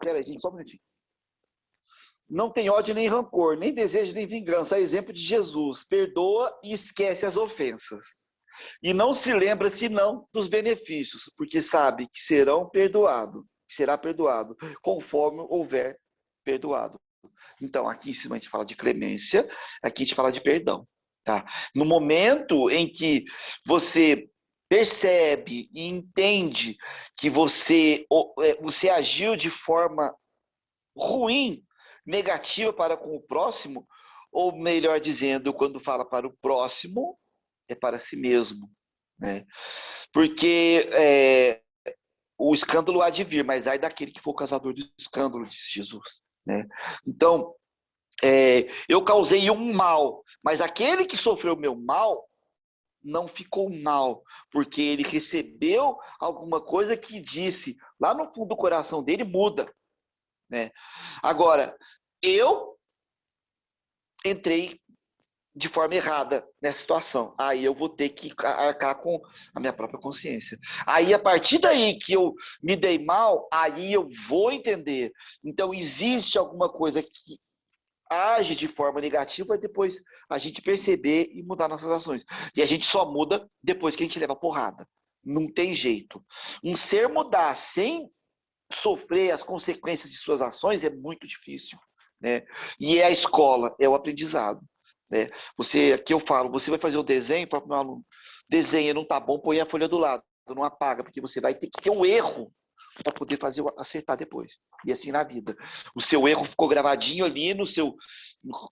Peraí, gente, só um minutinho. Não tem ódio nem rancor, nem desejo nem vingança. A exemplo de Jesus, perdoa e esquece as ofensas. E não se lembra senão dos benefícios, porque sabe que será perdoado, conforme houver perdoado. Então, aqui em cima a gente fala de clemência, aqui a gente fala de perdão. Tá? No momento em que você percebe e entende que você agiu de forma ruim, negativa para com o próximo, ou melhor dizendo, quando fala para o próximo, é para si mesmo. Né? Porque o escândalo há de vir, mas ai daquele que for causador do escândalo, disse Jesus. Né? Então, eu causei um mal, mas aquele que sofreu o meu mal não ficou mal, porque ele recebeu alguma coisa que disse, lá no fundo do coração dele muda. Né? Agora, eu entrei de forma errada nessa situação. Aí eu vou ter que arcar com a minha própria consciência. Aí, a partir daí que eu me dei mal, aí eu vou entender. Então, existe alguma coisa que age de forma negativa, depois a gente perceber e mudar nossas ações. E a gente só muda depois que a gente leva porrada. Não tem jeito. Um ser mudar sem sofrer as consequências de suas ações é muito difícil. Né? E é a escola, é o aprendizado. Né? Aqui eu falo, você vai fazer o desenho para o meu aluno, desenha, não tá bom, põe a folha do lado, não apaga, porque você vai ter que ter um erro para poder acertar depois. E assim na vida. O seu erro ficou gravadinho ali no seu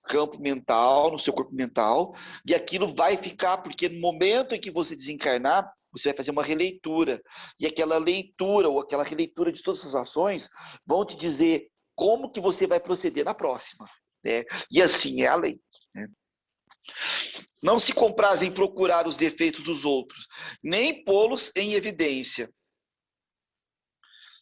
campo mental, no seu corpo mental, e aquilo vai ficar, porque no momento em que você desencarnar, você vai fazer uma releitura. E aquela leitura, ou aquela releitura de todas as ações, vão te dizer como que você vai proceder na próxima. Né? E assim é a lei. Né? Não se compraz em procurar os defeitos dos outros, nem pô-los em evidência.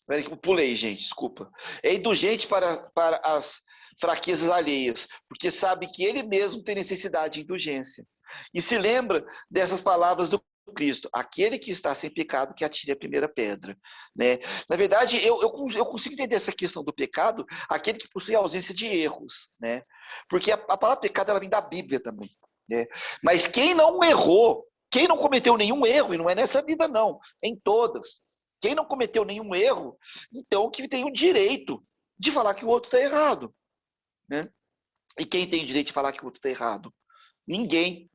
Eu pulei, gente, desculpa. É indulgente para as fraquezas alheias, porque sabe que ele mesmo tem necessidade de indulgência. E se lembra dessas palavras do Cristo, aquele que está sem pecado que atire a primeira pedra. Né? Na verdade, eu consigo entender essa questão do pecado, aquele que possui a ausência de erros. Né? Porque a palavra pecado ela vem da Bíblia também. Né? Mas quem não errou, quem não cometeu nenhum erro, e não é nessa vida não, em todas, quem não cometeu nenhum erro, então que tem o direito de falar que o outro está errado. Né? E quem tem o direito de falar que o outro está errado? Ninguém.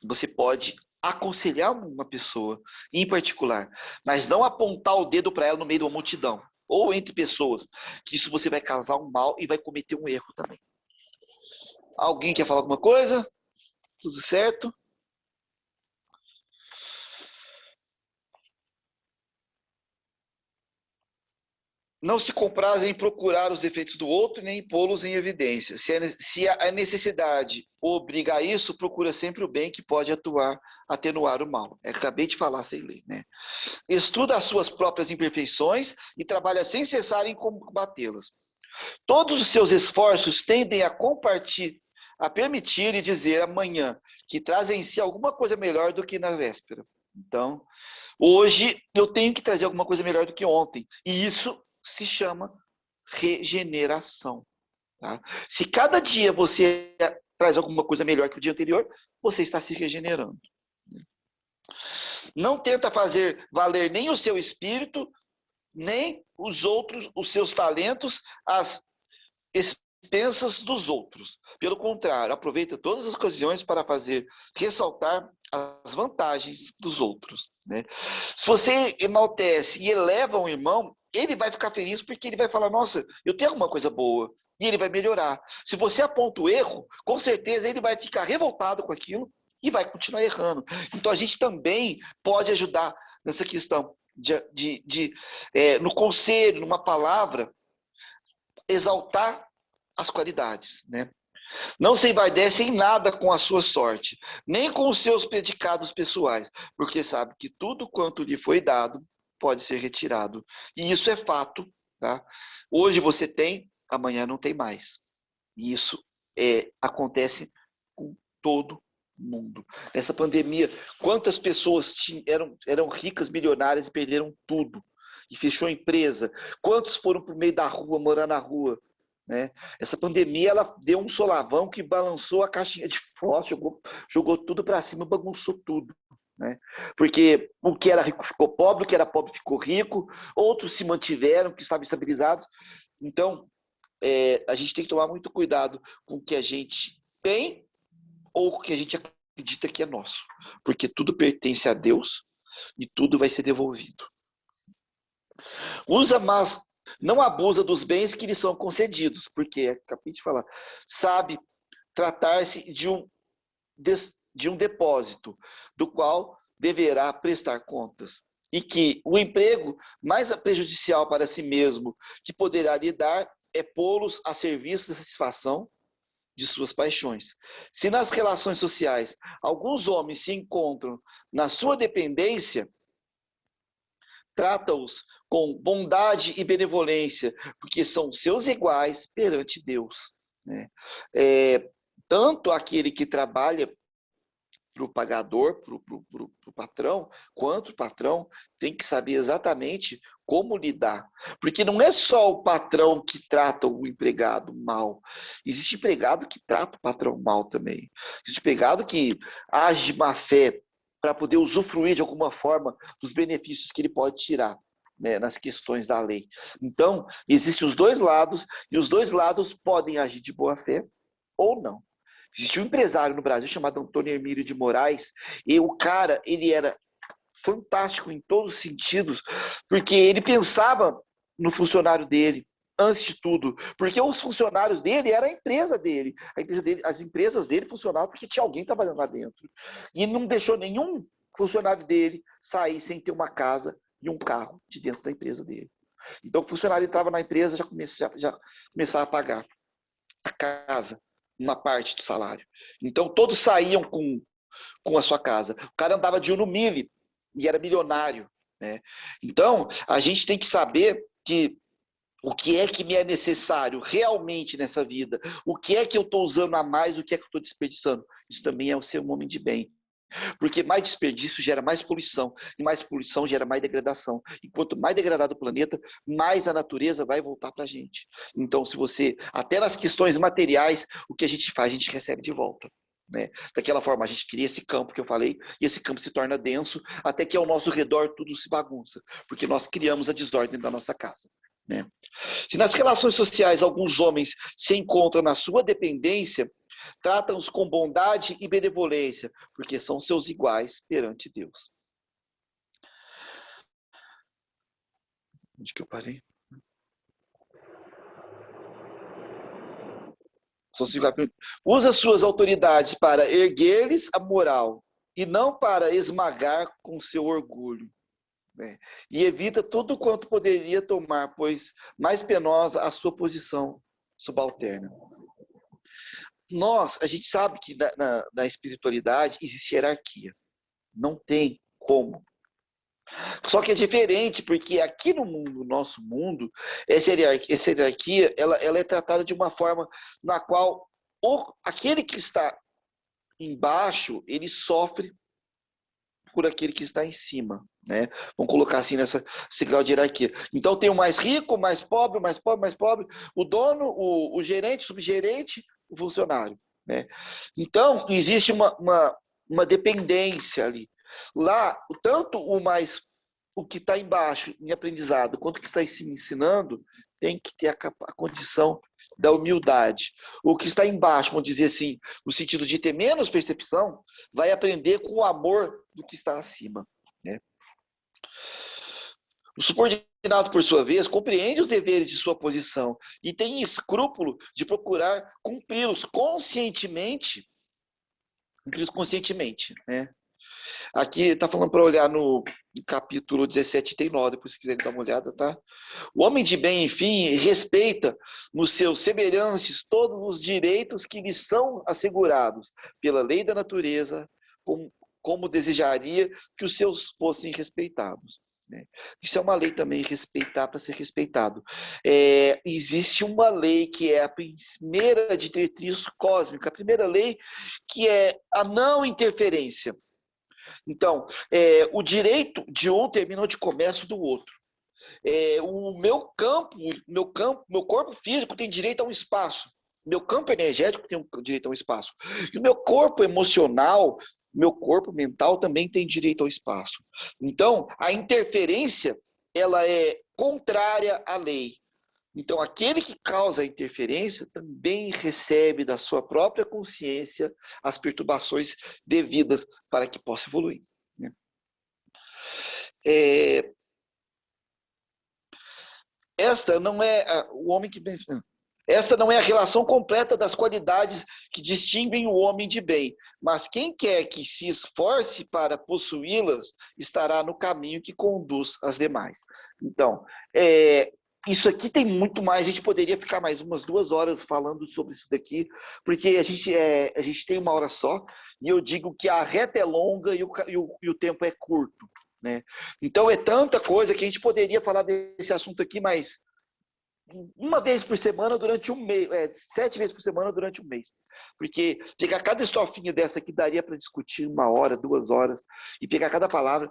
Você pode aconselhar uma pessoa em particular, mas não apontar o dedo para ela no meio de uma multidão ou entre pessoas, que isso você vai causar um mal e vai cometer um erro também. Alguém quer falar alguma coisa? Tudo certo? Não se compraz em procurar os defeitos do outro, nem pô-los em evidência. Se a necessidade obriga a isso, procura sempre o bem que pode atenuar o mal. Acabei de falar sem ler. Né? Estuda as suas próprias imperfeições e trabalha sem cessar em combatê-las. Todos os seus esforços tendem a permitir e dizer amanhã que trazem em si alguma coisa melhor do que na véspera. Então, hoje eu tenho que trazer alguma coisa melhor do que ontem. E isso se chama regeneração. Tá? Se cada dia você traz alguma coisa melhor que o dia anterior, você está se regenerando. Não tenta fazer valer nem o seu espírito, nem os seus talentos às expensas dos outros. Pelo contrário, aproveita todas as ocasiões para fazer ressaltar as vantagens dos outros, né? Se você enaltece e eleva um irmão, ele vai ficar feliz porque ele vai falar, nossa, eu tenho alguma coisa boa, e ele vai melhorar. Se você aponta o erro, com certeza ele vai ficar revoltado com aquilo e vai continuar errando. Então a gente também pode ajudar nessa questão no conselho, numa palavra, exaltar as qualidades, né? Não se envaidece em nada com a sua sorte, nem com os seus predicados pessoais, porque sabe que tudo quanto lhe foi dado pode ser retirado. E isso é fato, tá? Hoje você tem, amanhã não tem mais. E isso acontece com todo mundo. Nessa pandemia, quantas pessoas eram ricas, milionárias e perderam tudo? E fechou a empresa? Quantos foram para o meio da rua, morar na rua? Né? Essa pandemia ela deu um solavão que balançou a caixinha de fósforo, jogou tudo para cima, bagunçou tudo. Né? Porque o que era rico ficou pobre, o que era pobre ficou rico, outros se mantiveram, que estavam estabilizados. Então, a gente tem que tomar muito cuidado com o que a gente tem ou com o que a gente acredita que é nosso. Porque tudo pertence a Deus e tudo vai ser devolvido. Usa, mas não abusa dos bens que lhe são concedidos, porque, acabei de falar, sabe tratar-se de um depósito, do qual deverá prestar contas. E que o emprego mais prejudicial para si mesmo que poderá lhe dar é pô-los a serviço da satisfação de suas paixões. Se nas relações sociais alguns homens se encontram na sua dependência, trata-os com bondade e benevolência, porque são seus iguais perante Deus. Né? Tanto aquele que trabalha para o pagador, para o patrão, quanto o patrão tem que saber exatamente como lidar. Porque não é só o patrão que trata o empregado mal. Existe empregado que trata o patrão mal também. Existe empregado que age de má fé para poder usufruir de alguma forma dos benefícios que ele pode tirar, né, nas questões da lei. Então, existem os dois lados, e os dois lados podem agir de boa fé ou não. Existia um empresário no Brasil chamado Antônio Hermílio de Moraes, e o cara, ele era fantástico em todos os sentidos, porque ele pensava no funcionário dele, antes de tudo, porque os funcionários dele era a empresa dele. As empresas dele funcionavam porque tinha alguém trabalhando lá dentro. E ele não deixou nenhum funcionário dele sair sem ter uma casa e um carro de dentro da empresa dele. Então o funcionário entrava na empresa já começava a pagar a casa, uma parte do salário. Então todos saíam com a sua casa. O cara andava de Uno Mille e era milionário. Né? Então a gente tem que saber que o que é que me é necessário realmente nessa vida? O que é que eu estou usando a mais? O que é que eu estou desperdiçando? Isso também é o ser um homem de bem. Porque mais desperdício gera mais poluição. E mais poluição gera mais degradação. E quanto mais degradado o planeta, mais a natureza vai voltar para a gente. Então, se você... Até nas questões materiais, o que a gente faz, a gente recebe de volta. Né? Daquela forma, a gente cria esse campo que eu falei, e esse campo se torna denso, até que ao nosso redor tudo se bagunça. Porque nós criamos a desordem da nossa casa. Né? Se nas relações sociais alguns homens se encontram na sua dependência, tratam-os com bondade e benevolência, porque são seus iguais perante Deus. Onde que eu parei? Usa suas autoridades para erguer-lhes a moral e não para esmagar com seu orgulho. Né? E evita tudo quanto poderia tomar, pois mais penosa a sua posição subalterna. A gente sabe que na espiritualidade existe hierarquia. Não tem como. Só que é diferente, porque aqui no mundo, nosso mundo, essa hierarquia ela é tratada de uma forma na qual aquele que está embaixo, ele sofre por aquele que está em cima, né? Vamos colocar assim nesse grau de hierarquia. Então tem o mais rico, o mais pobre, o mais pobre, o mais pobre, o dono, o gerente, o subgerente, o funcionário, né? Então existe uma dependência ali. Lá, tanto o o que está embaixo em aprendizado quanto o que está se ensinando tem que ter a condição da humildade. O que está embaixo, vamos dizer assim, no sentido de ter menos percepção, vai aprender com o amor do que está acima, né? O subordinado, por sua vez, compreende os deveres de sua posição e tem escrúpulo de procurar cumpri-los conscientemente, né? Aqui está falando para olhar no capítulo 17, tem 9, depois se quiserem dar uma olhada, tá? O homem de bem, enfim, respeita nos seus semelhantes todos os direitos que lhes são assegurados pela lei da natureza, como desejaria que os seus fossem respeitados, né? Isso é uma lei também, respeitar para ser respeitado. Existe uma lei que é a primeira diretriz cósmica, a primeira lei que é a não interferência. Então, o direito de um termina onde começa o do outro. O meu corpo físico tem direito a um espaço. Meu campo energético tem direito a um espaço. E o meu corpo emocional, meu corpo mental também tem direito ao espaço. Então, a interferência, ela é contrária à lei. Então, aquele que causa a interferência também recebe da sua própria consciência as perturbações devidas para que possa evoluir, né? Esta não é o homem que esta não é a relação completa das qualidades que distinguem o homem de bem, mas quem quer que se esforce para possuí-las estará no caminho que conduz às demais. Então, isso aqui tem muito mais, a gente poderia ficar mais umas 2 horas falando sobre isso daqui, porque a gente tem 1 hora só, e eu digo que a reta é longa e o tempo é curto, né? Então é tanta coisa que a gente poderia falar desse assunto aqui, mas uma vez por semana durante um mês, 7 vezes por semana durante um mês. Porque pegar cada estrofinha dessa aqui daria para discutir 1 hora, 2 horas, e pegar cada palavra,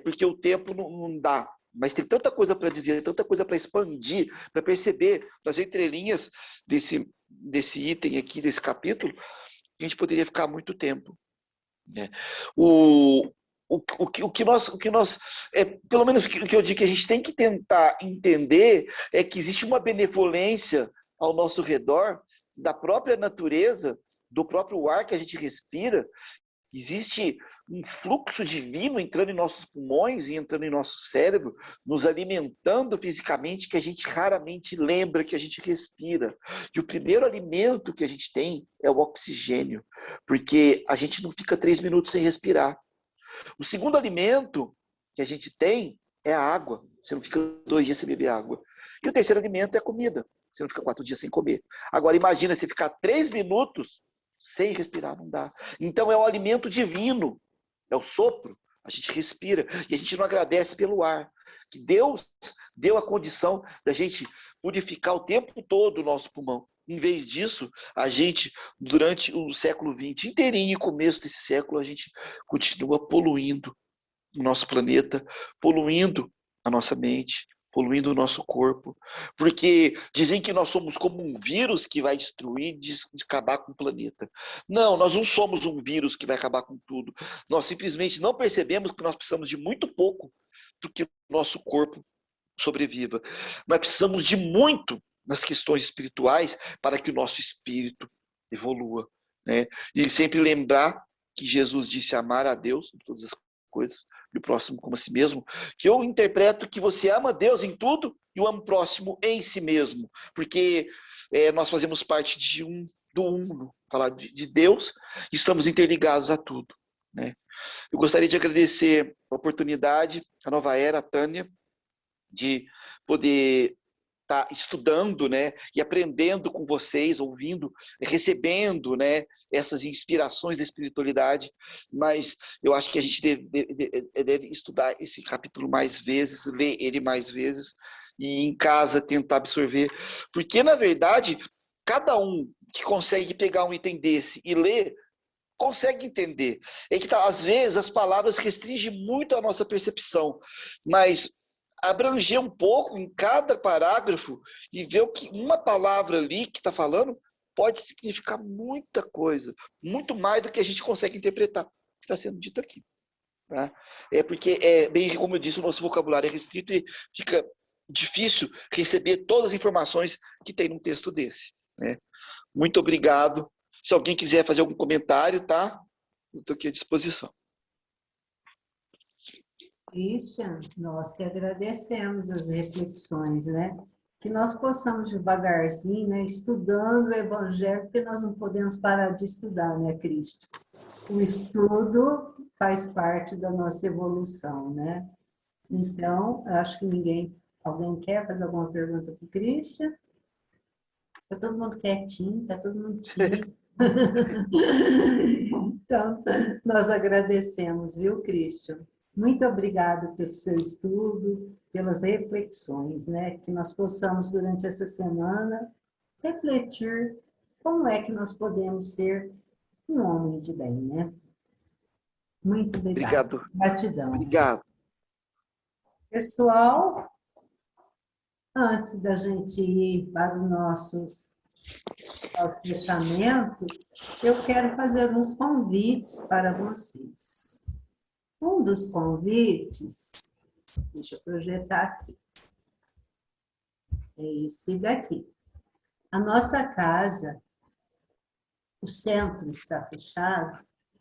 porque o tempo não dá. Mas tem tanta coisa para dizer, tanta coisa para expandir, para perceber nas entrelinhas desse item aqui, desse capítulo, que a gente poderia ficar muito tempo, né? O que nós pelo menos o que eu digo que a gente tem que tentar entender é que existe uma benevolência ao nosso redor, da própria natureza, do próprio ar que a gente respira. Existe um fluxo divino entrando em nossos pulmões e entrando em nosso cérebro, nos alimentando fisicamente, que a gente raramente lembra que a gente respira. E o primeiro alimento que a gente tem é o oxigênio, porque a gente não fica 3 minutos sem respirar. O segundo alimento que a gente tem é a água. Você não fica 2 dias sem beber água. E o terceiro alimento é a comida. Você não fica 4 dias sem comer. Agora, imagina você ficar 3 minutos sem respirar, não dá. Então, é o alimento divino. É o sopro. A gente respira. E a gente não agradece pelo ar. Que Deus deu a condição da gente purificar o tempo todo o nosso pulmão. Em vez disso, a gente, durante o século XX inteirinho e começo desse século, a gente continua poluindo o nosso planeta, poluindo a nossa mente, poluindo o nosso corpo. Porque dizem que nós somos como um vírus que vai destruir, acabar com o planeta. Não, nós não somos um vírus que vai acabar com tudo. Nós simplesmente não percebemos que nós precisamos de muito pouco para que o nosso corpo sobreviva. Nós precisamos de muito nas questões espirituais para que o nosso espírito evolua, né? E sempre lembrar que Jesus disse amar a Deus em todas as coisas e o próximo como a si mesmo, que eu interpreto que você ama Deus em tudo e o ama o próximo em si mesmo, porque nós fazemos parte do uno, falar de Deus, e estamos interligados a tudo, né? Eu gostaria de agradecer a oportunidade, a Nova Era, a Tânia, de poder estar estudando, né, e aprendendo com vocês, ouvindo, recebendo, né, essas inspirações da espiritualidade. Mas eu acho que a gente deve estudar esse capítulo mais vezes, ler ele mais vezes, e em casa tentar absorver. Porque, na verdade, cada um que consegue pegar um item desse e ler, consegue entender. É que, às vezes, as palavras restringem muito a nossa percepção, mas abranger um pouco em cada parágrafo e ver o que uma palavra ali que está falando pode significar muita coisa, muito mais do que a gente consegue interpretar o que está sendo dito aqui. Tá? É porque, bem como eu disse, o nosso vocabulário é restrito e fica difícil receber todas as informações que tem num texto desse. Né? Muito obrigado. Se alguém quiser fazer algum comentário, tá? Eu estou aqui à disposição. Christian, nós que agradecemos as reflexões, né? Que nós possamos devagarzinho, né? Estudando o Evangelho, porque nós não podemos parar de estudar, né, Christian? O estudo faz parte da nossa evolução, né? Então, acho que alguém quer fazer alguma pergunta para o Christian? Está todo mundo quietinho, está todo mundo tímido. Então, nós agradecemos, viu, Christian? Muito obrigado pelo seu estudo, pelas reflexões, né? Que nós possamos, durante essa semana, refletir como é que nós podemos ser um homem de bem, né? Muito obrigado. Obrigado. Gratidão. Obrigado. Pessoal, antes da gente ir para o nosso fechamento, eu quero fazer uns convites para vocês. Um dos convites, deixa eu projetar aqui, é esse daqui. A nossa casa, o centro está fechado,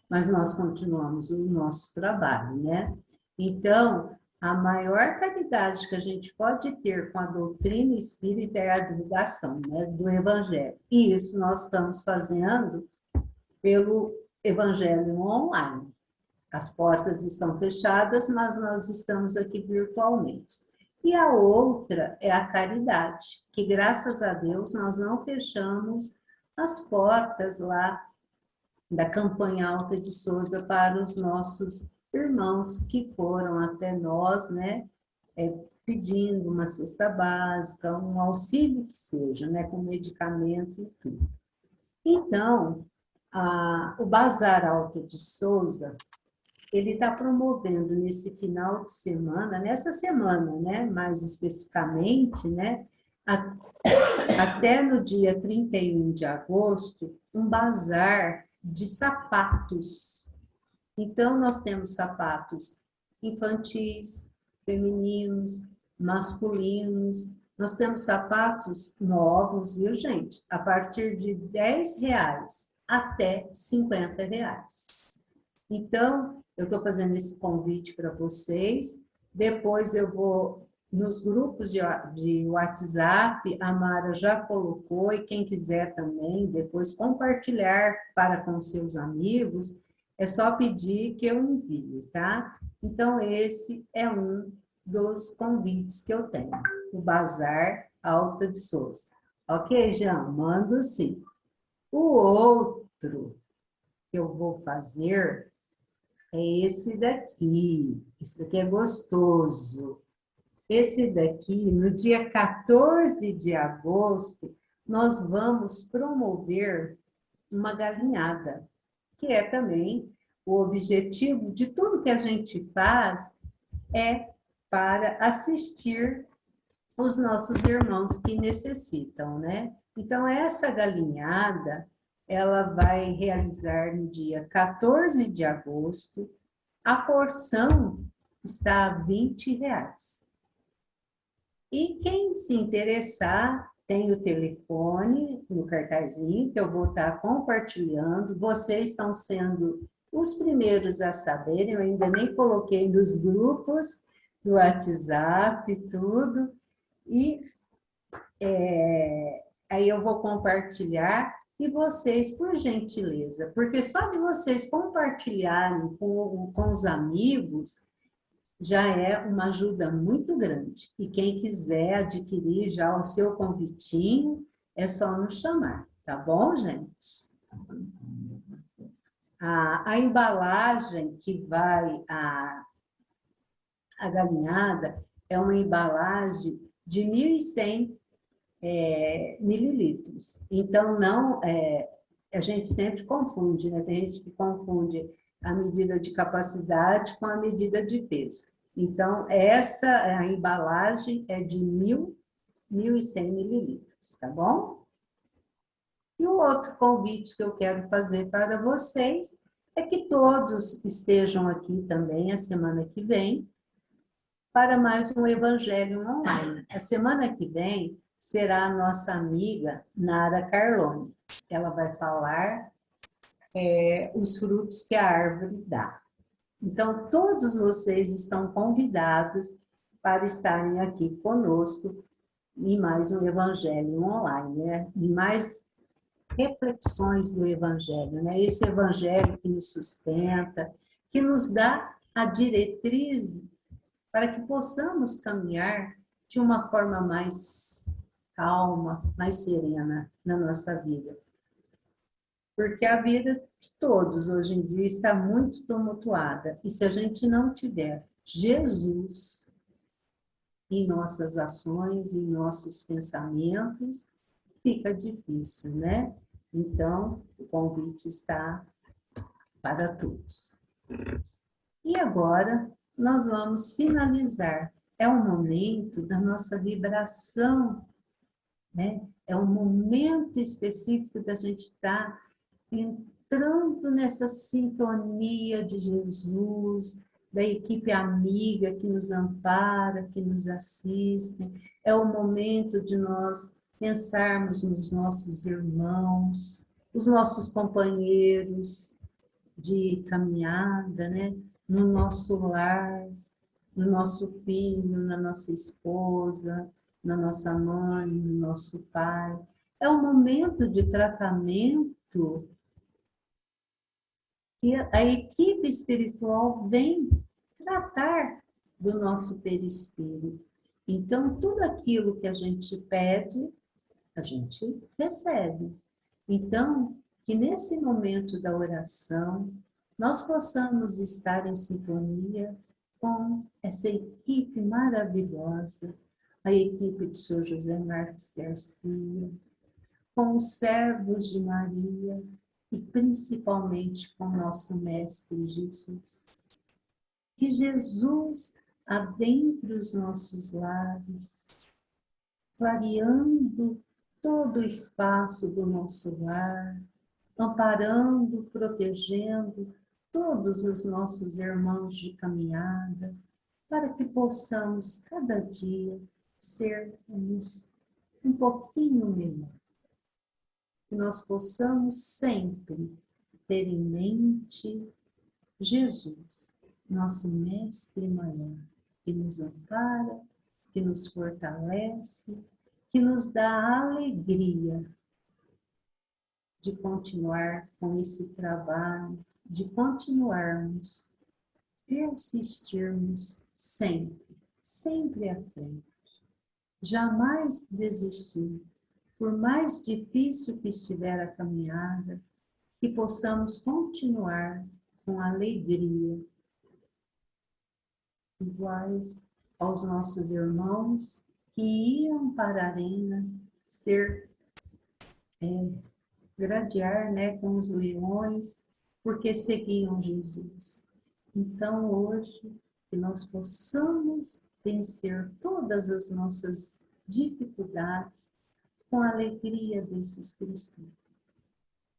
mas nós continuamos o nosso trabalho, né? Então, a maior caridade que a gente pode ter com a doutrina espírita é a divulgação, né, do Evangelho. E isso nós estamos fazendo pelo Evangelho online. As portas estão fechadas, mas nós estamos aqui virtualmente. E a outra é a caridade, que graças a Deus nós não fechamos as portas lá da campanha Alta de Souza para os nossos irmãos que foram até nós, né, pedindo uma cesta básica, um auxílio que seja, né, com medicamento e tudo. Então, o Bazar Alta de Souza, ele está promovendo nesse final de semana, nessa semana, né, mais especificamente, né, até no dia 31 de agosto, um bazar de sapatos. Então, nós temos sapatos infantis, femininos, masculinos. Nós temos sapatos novos, viu, gente? A partir de R$10 até R$50. Então, eu estou fazendo esse convite para vocês. Depois eu vou nos grupos de WhatsApp, a Mara já colocou, e quem quiser também depois compartilhar para com seus amigos, é só pedir que eu envie, tá? Então, esse é um dos convites que eu tenho, o Bazar Alta de Souza. Ok, Jean? Mando sim. O outro que eu vou fazer é esse daqui. Esse daqui é gostoso. Esse daqui, no dia 14 de agosto, nós vamos promover uma galinhada, que é também o objetivo de tudo que a gente faz é para assistir os nossos irmãos que necessitam, né? Então, essa galinhada, ela vai realizar no dia 14 de agosto, a porção está a R$20. E quem se interessar, tem o telefone no cartazinho, que eu vou estar compartilhando. Vocês estão sendo os primeiros a saberem, eu ainda nem coloquei nos grupos do WhatsApp, tudo. E aí eu vou compartilhar, e vocês, por gentileza, porque só de vocês compartilharem com os amigos, já é uma ajuda muito grande. E quem quiser adquirir já o seu convitinho, é só nos chamar, tá bom, gente? A embalagem que vai a galinhada é uma embalagem de 1.100 mililitros. Então, não, a gente sempre confunde, né? Tem gente que confunde a medida de capacidade com a medida de peso. Então, a embalagem é de 1.100 mililitros, tá bom? E o outro convite que eu quero fazer para vocês é que todos estejam aqui também a semana que vem para mais um Evangelho Online. A semana que vem será a nossa amiga Nara Carlone. Ela vai falar os frutos que a árvore dá. Então, todos vocês estão convidados para estarem aqui conosco em mais um Evangelho Online, né? Em mais reflexões do Evangelho, né? Esse Evangelho que nos sustenta, que nos dá a diretriz para que possamos caminhar de uma forma mais calma, mais serena na nossa vida. Porque a vida de todos hoje em dia está muito tumultuada. E se a gente não tiver Jesus em nossas ações, em nossos pensamentos, fica difícil, né? Então, o convite está para todos. E agora, nós vamos finalizar. É o momento da nossa vibração, né? É um momento específico da gente estar entrando nessa sintonia de Jesus, da equipe amiga que nos ampara, que nos assiste. É o momento de nós pensarmos nos nossos irmãos, os nossos companheiros de caminhada, né? No nosso lar, no nosso filho, na nossa esposa, na nossa mãe, no nosso pai. É um momento de tratamento que a equipe espiritual vem tratar do nosso perispírito. Então, tudo aquilo que a gente pede, a gente recebe. Então, que nesse momento da oração, nós possamos estar em sintonia com essa equipe maravilhosa, a equipe de Sr. José Marques Garcia, com os servos de Maria e principalmente com nosso Mestre Jesus. Que Jesus adentre os nossos lares, clareando todo o espaço do nosso lar, amparando, protegendo todos os nossos irmãos de caminhada, para que possamos cada dia sermos um pouquinho melhor. Que nós possamos sempre ter em mente Jesus, nosso Mestre maior, que nos ampara, que nos fortalece, que nos dá a alegria de continuar com esse trabalho, de continuarmos, persistirmos sempre, sempre à frente. Jamais desistir, por mais difícil que estiver a caminhada, que possamos continuar com alegria, iguais aos nossos irmãos que iam para a arena gradear, né, com os leões, porque seguiam Jesus. Então, hoje, que nós possamos vencer todas as nossas dificuldades com a alegria desses cristãos.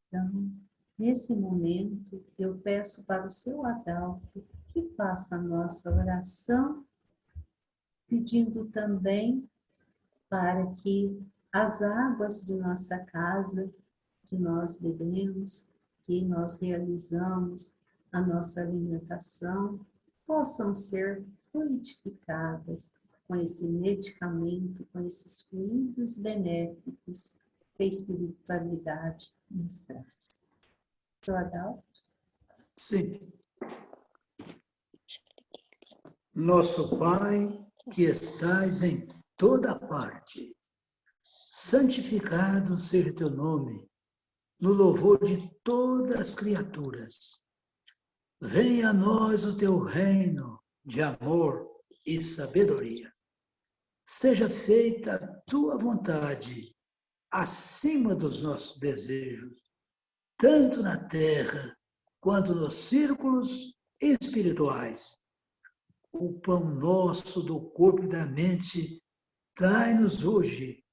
Então, nesse momento, eu peço para o seu Adalto que faça a nossa oração, pedindo também para que as águas de nossa casa, que nós bebemos, que nós realizamos a nossa alimentação, possam ser fluidificadas com esse medicamento, com esses fluidos benéficos que a espiritualidade nos traz. Seu Adalto? Sim. Nosso Pai, que estais em toda parte, santificado seja teu nome, no louvor de todas as criaturas. Venha a nós o teu reino de amor e sabedoria. Seja feita a tua vontade, acima dos nossos desejos, tanto na terra quanto nos círculos espirituais. O pão nosso do corpo e da mente, dai-nos hoje.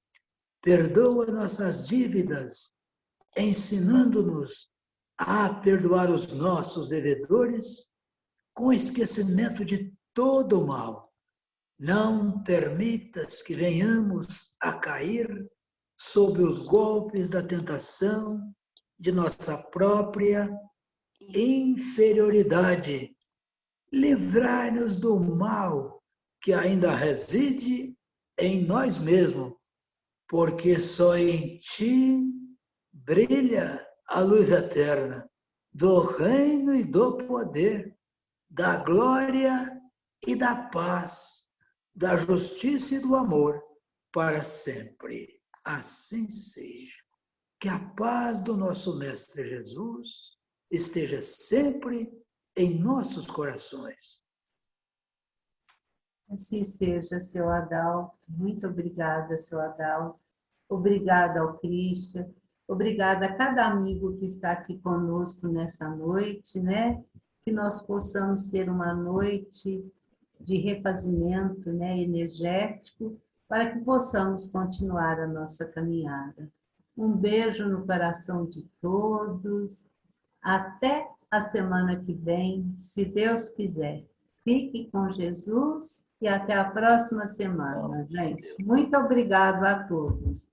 Perdoa nossas dívidas, ensinando-nos a perdoar os nossos devedores com esquecimento de todo o mal. Não permitas que venhamos a cair sob os golpes da tentação de nossa própria inferioridade. Livrai-nos do mal que ainda reside em nós mesmos, porque só em ti brilha a luz eterna do reino e do poder, da glória e da paz, da justiça e do amor para sempre. Assim seja. Que a paz do nosso Mestre Jesus esteja sempre em nossos corações. Assim seja, seu Adalto. Muito obrigada, seu Adalto. Obrigada ao Christian. Obrigada a cada amigo que está aqui conosco nessa noite, né? Que nós possamos ter uma noite de refazimento, né, energético, para que possamos continuar a nossa caminhada. Um beijo no coração de todos. Até a semana que vem, se Deus quiser. Fique com Jesus e até a próxima semana, gente. Muito obrigado a todos.